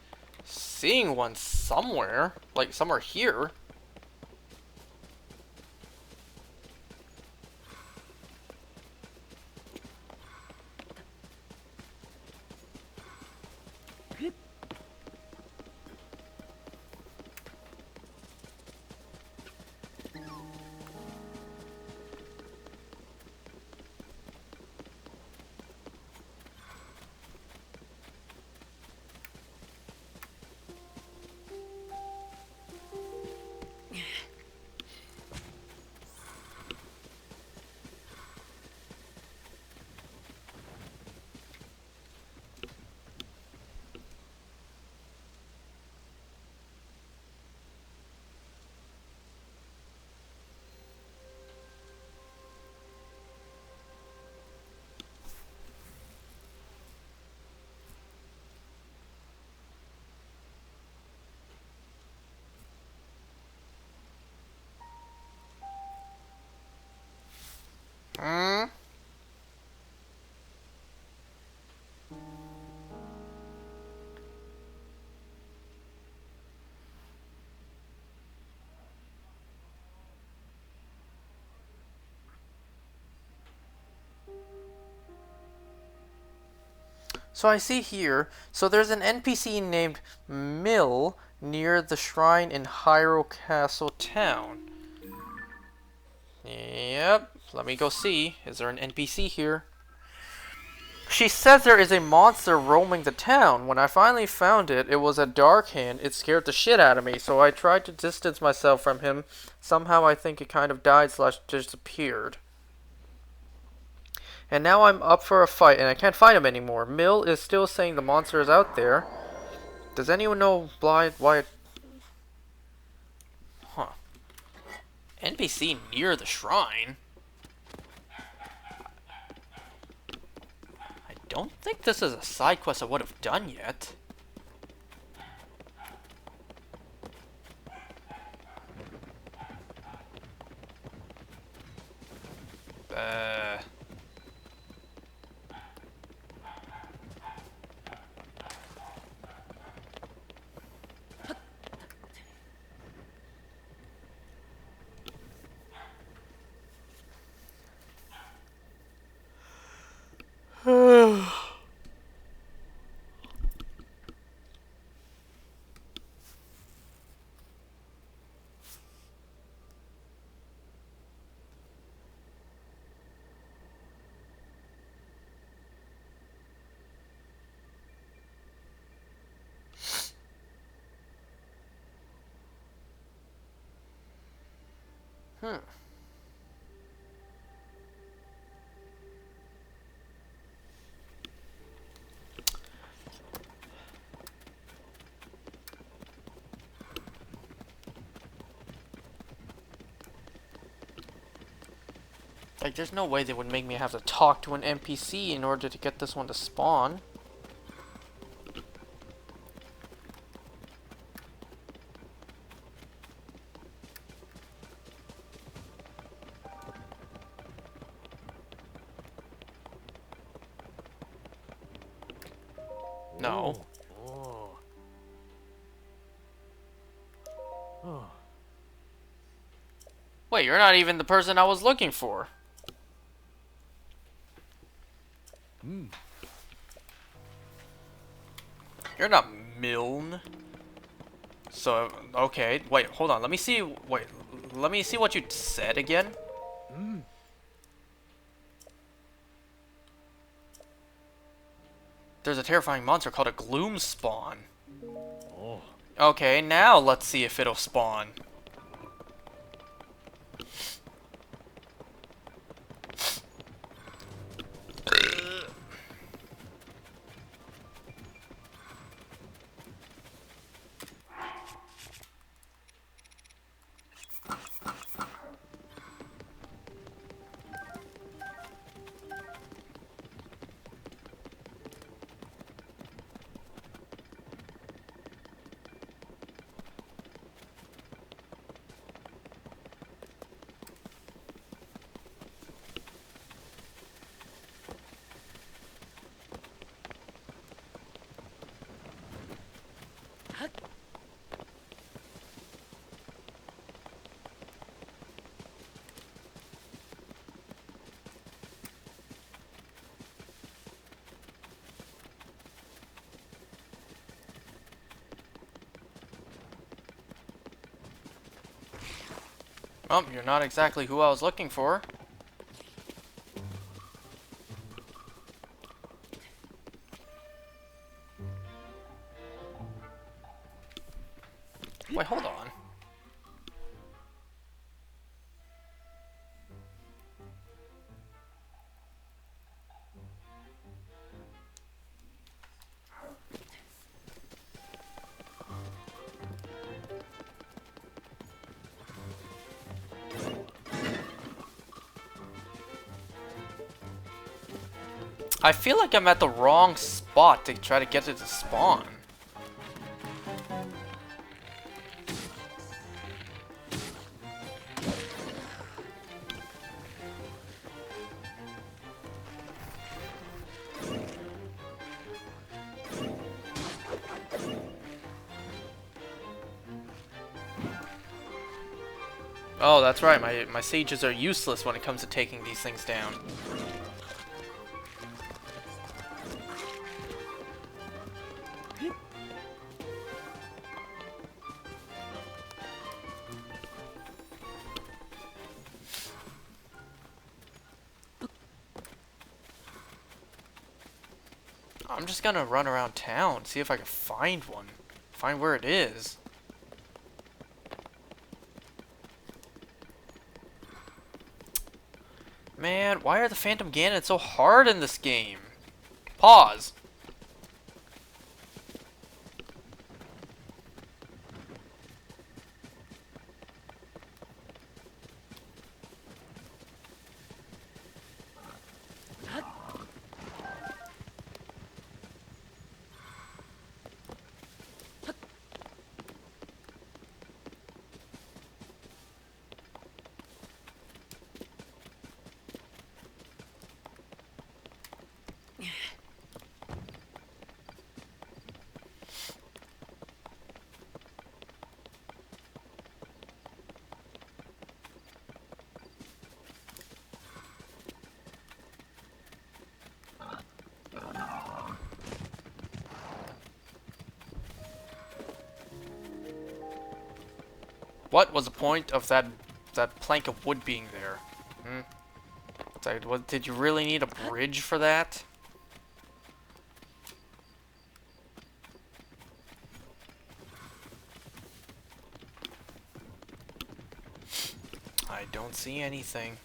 seeing one somewhere. Like, somewhere here. Hmm? So I see here, so there's an NPC named Mill near the shrine in Hyrule Castle Town. Yep, Let me go see. Is there an NPC here? She says there is a monster roaming the town. When I finally found it, it was a dark hand. It scared the shit out of me, so I tried to distance myself from him. Somehow I think it kind of died / disappeared. And now I'm up for a fight, and I can't find him anymore. Mill is still saying the monster is out there. Does anyone know why it... Huh. NPC near the shrine? I don't think this is a side quest I would have done yet. Like, there's no way they would make me have to talk to an NPC in order to get this one to spawn. No. Wait, you're not even the person I was looking for. You're not Milne. So, okay. Wait, hold on. Let me see. Wait, let me see what you said again. There's a terrifying monster called a Gloom Spawn. Okay, now let's see if it'll spawn. Oh, you're not exactly who I was looking for. Wait, hold on. I feel like I'm at the wrong spot to try to get it to spawn. Oh, that's right. My sages are useless when it comes to taking these things down. I'm just gonna run around town, see if I can find one. Find where it is. Man, why are the Phantom Ganon so hard in this game? Pause. What was the point of that plank of wood being there? It's like, what, did you really need a bridge for that? I don't see anything.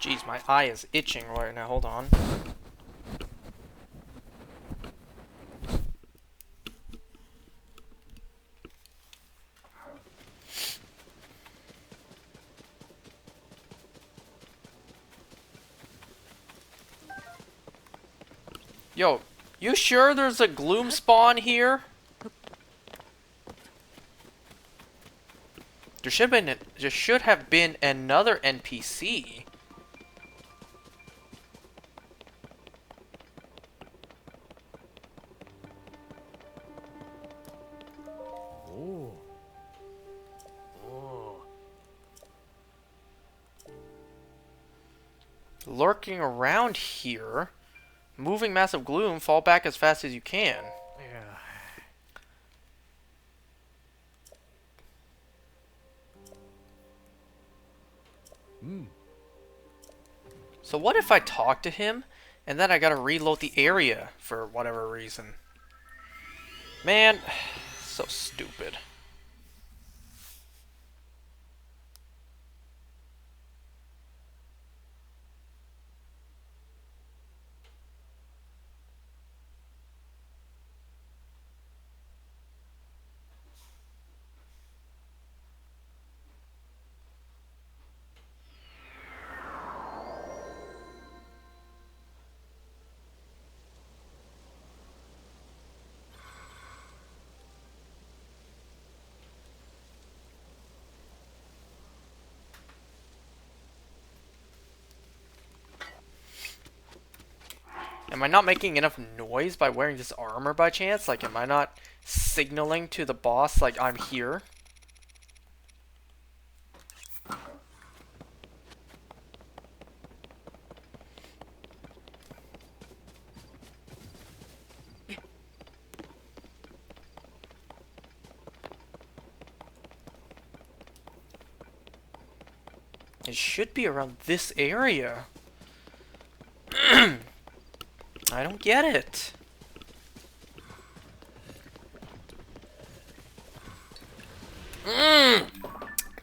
Jeez, my eye is itching right now. Hold on. Yo, you sure there's a gloom spawn here? There should have been another NPC. Lurking around here. Moving massive gloom, fall back as fast as you can. So what if I talk to him, and then I gotta reload the area for whatever reason? Man, so stupid. Am I not making enough noise by wearing this armor by chance? Like, am I not signaling to the boss, like, I'm here? It should be around this area. I don't get it.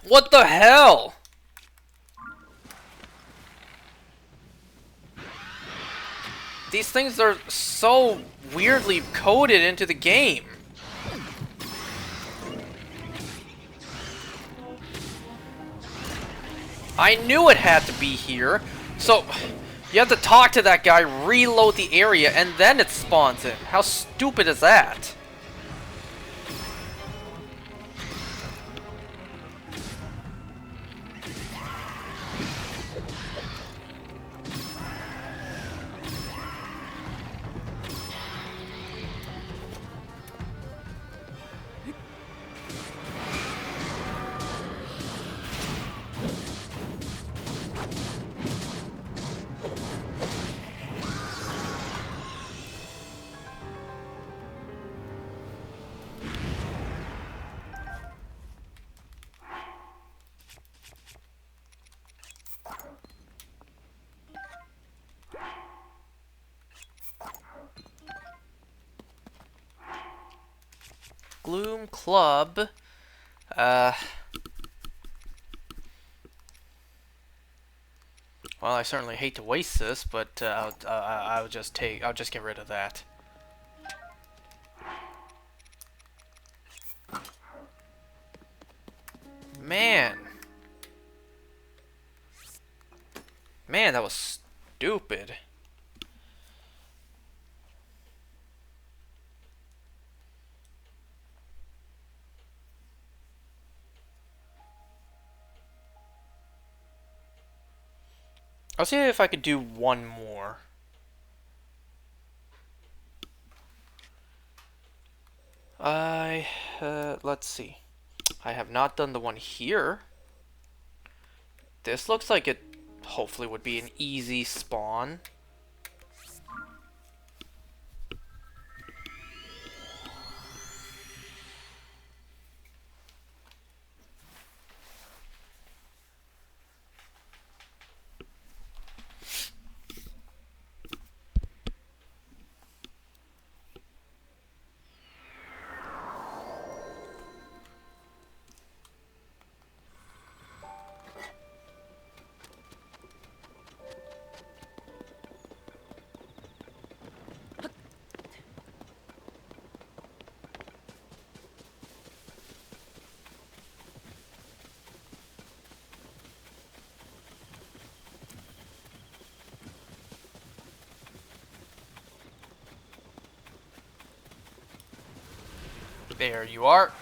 What the hell? These things are so weirdly coded into the game. I knew it had to be here. So, you have to talk to that guy, reload the area, and then it spawns in. How stupid is that? Gloom Club. Well, I certainly hate to waste this, but I'll just get rid of that. Man, that was stupid. I'll see if I could do one more. Let's see. I have not done the one here. This looks like it hopefully would be an easy spawn. There you are.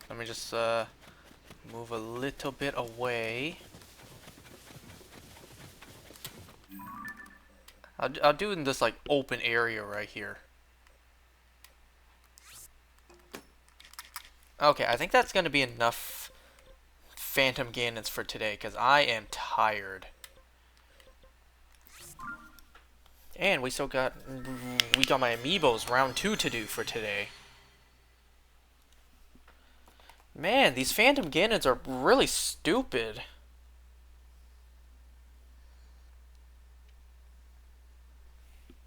Let me just move a little bit away. I'll do in this like open area right here. Okay, I think that's gonna be enough Phantom Ganons for today because I am tired. And we got my amiibos round 2 to do for today. Man, these Phantom Ganons are really stupid.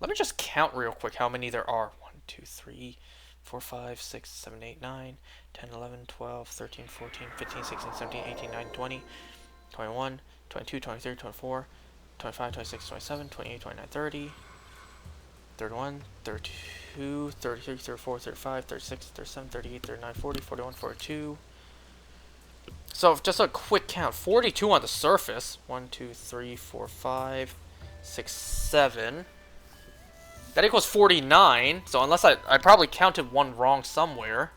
Let me just count real quick how many there are. 1, 2, 3, 4, 5, 6, 7, 8, 9, 10, 11, 12, 13, 14, 15, 16, 17, 18, 19, 20, 21, 22, 23, 24, 25, 26, 27, 28, 29, 30, 31, 32, 33, 34, 35, 36, 37, 38, 39, 40, 41, 42. So just a quick count. 42 on the surface. 1, 2, 3, 4, 5, 6, 7. That equals 49. So unless I probably counted one wrong somewhere.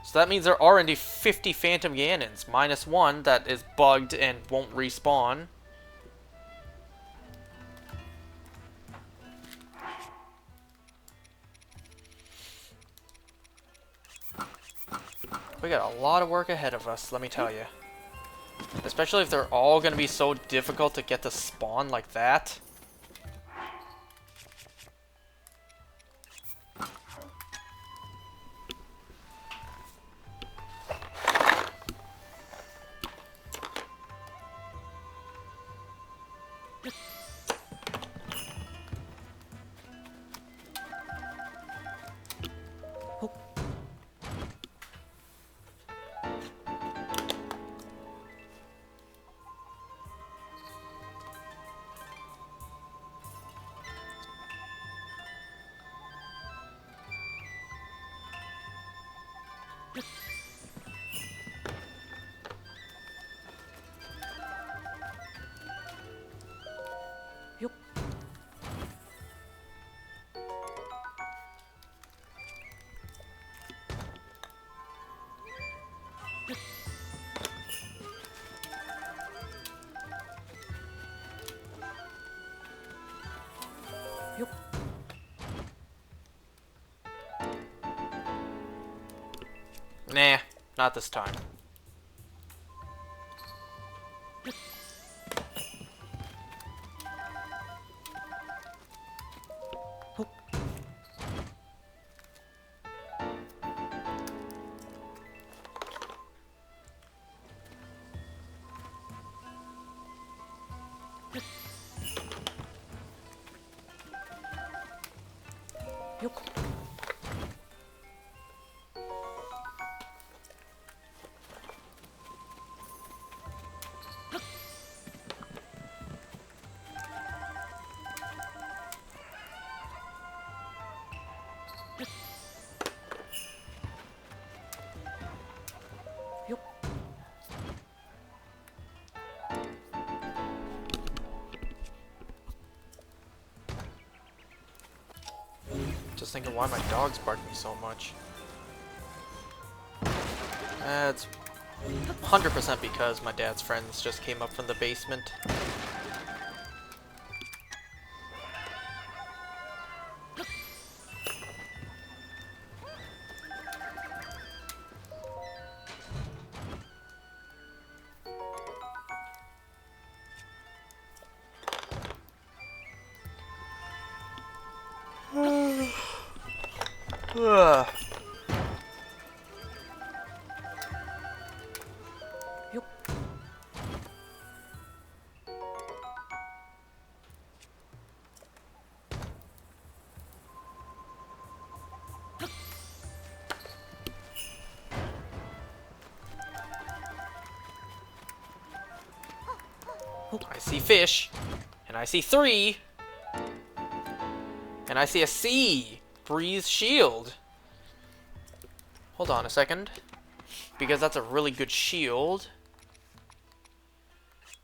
So that means there are indeed 50 Phantom Ganons. Minus one that is bugged and won't respawn. We got a lot of work ahead of us, let me tell you. Especially if they're all going to be so difficult to get to spawn like that. Nah, not this time. Just thinking why my dog's barking so much. It's 100% because my dad's friends just came up from the basement. Ugh. I see fish, and I see 3, and I see a C. Breeze shield. Hold on a second, because that's a really good shield.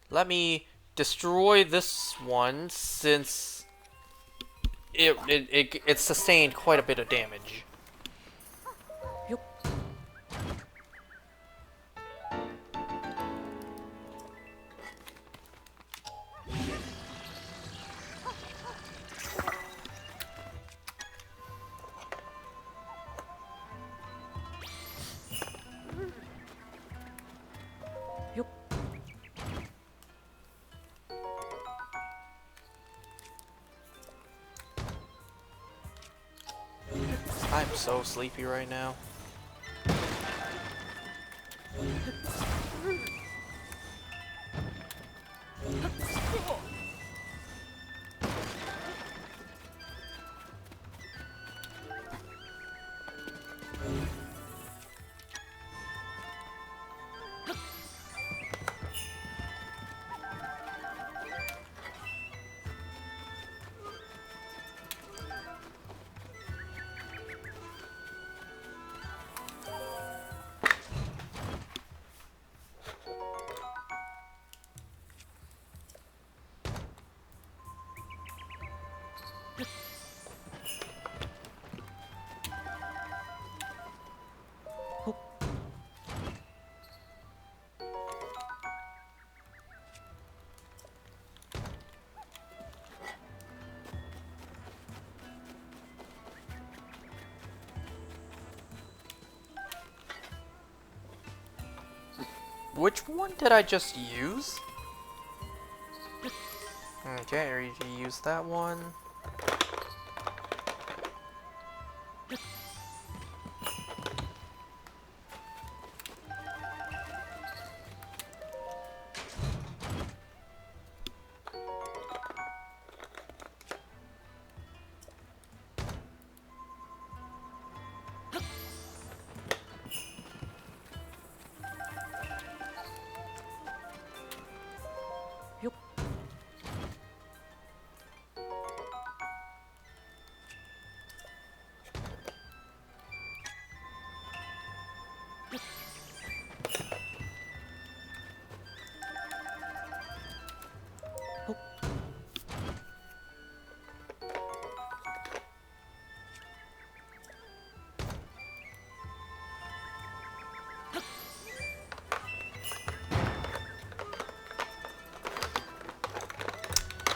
Let me destroy this one since it sustained quite a bit of damage. I'm so sleepy right now. Which one did I just use? Okay, I already used that one.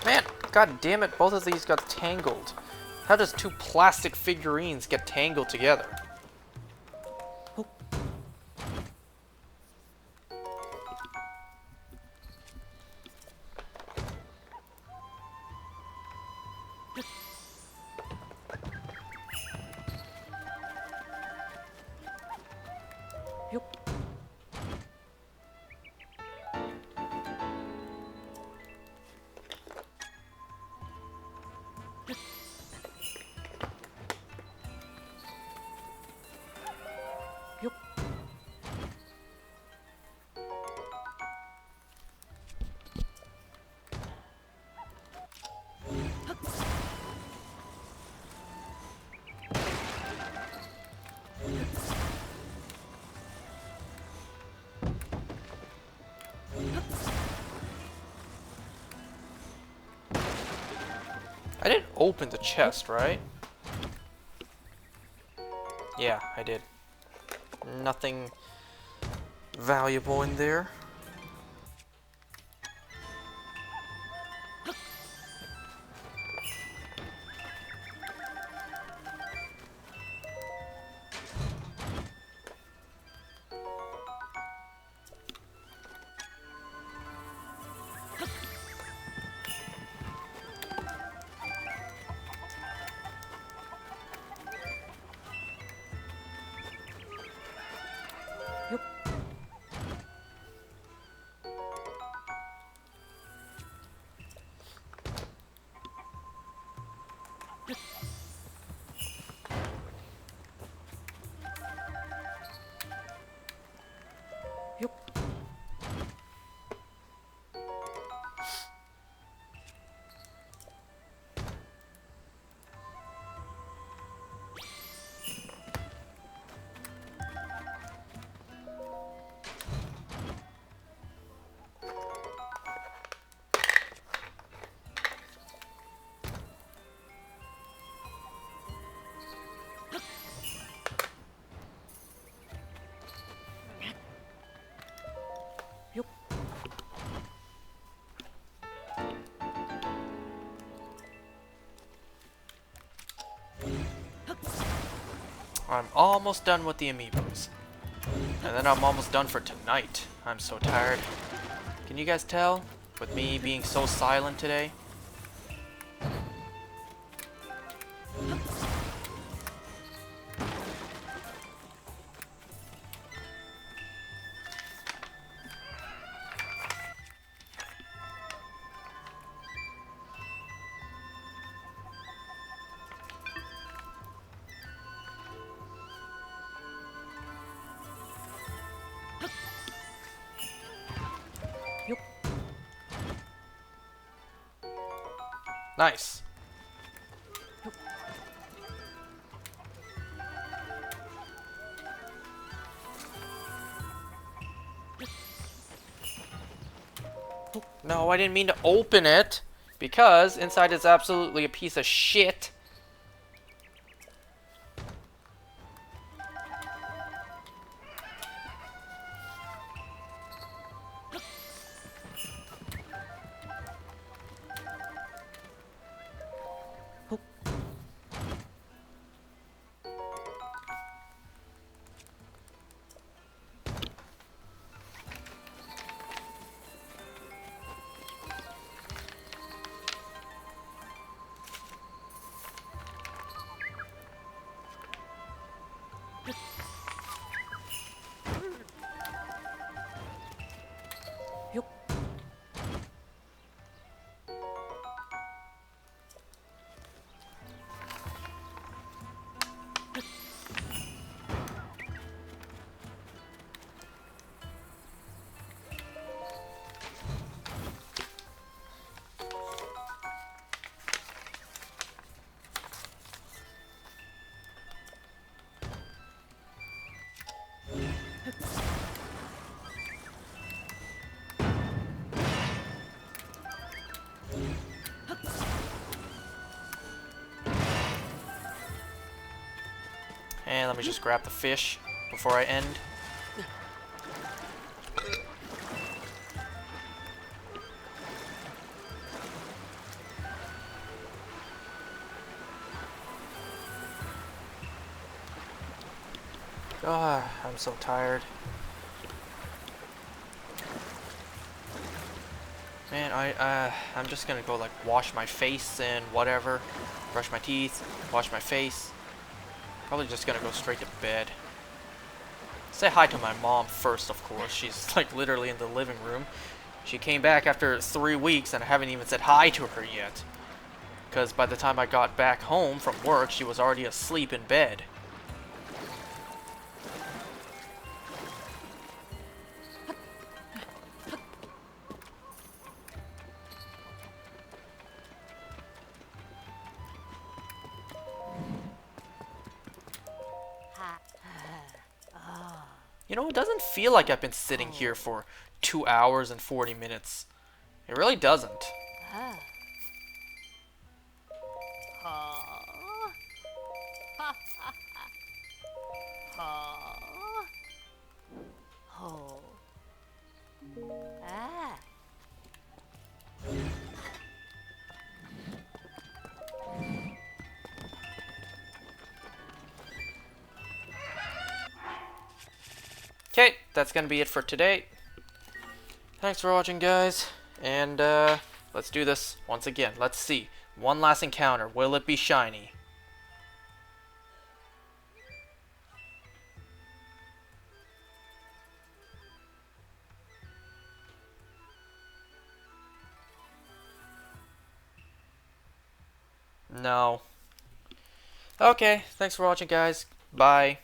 Man, god damn it, both of these got tangled. How does two plastic figurines get tangled together? I didn't open the chest, right? Yeah, I did. Nothing valuable in there. I'm almost done with the amiibos. And then I'm almost done for tonight. I'm so tired. Can you guys tell? With me being so silent today? Nice. No, I didn't mean to open it, because inside is absolutely a piece of shit. And let me just grab the fish before I end. God, I'm so tired. Man, I'm just gonna go like wash my face and whatever, brush my teeth, wash my face. Probably just gonna go straight to bed. Say hi to my mom first, of course. She's like literally in the living room. She came back after 3 weeks and I haven't even said hi to her yet. Because by the time I got back home from work, she was already asleep in bed. You know, it doesn't feel like I've been sitting here for 2 hours and 40 minutes. It really doesn't. Okay, that's gonna be it for today. Thanks for watching, guys. And, let's do this once again. Let's see. One last encounter. Will it be shiny? No. Okay, thanks for watching, guys. Bye.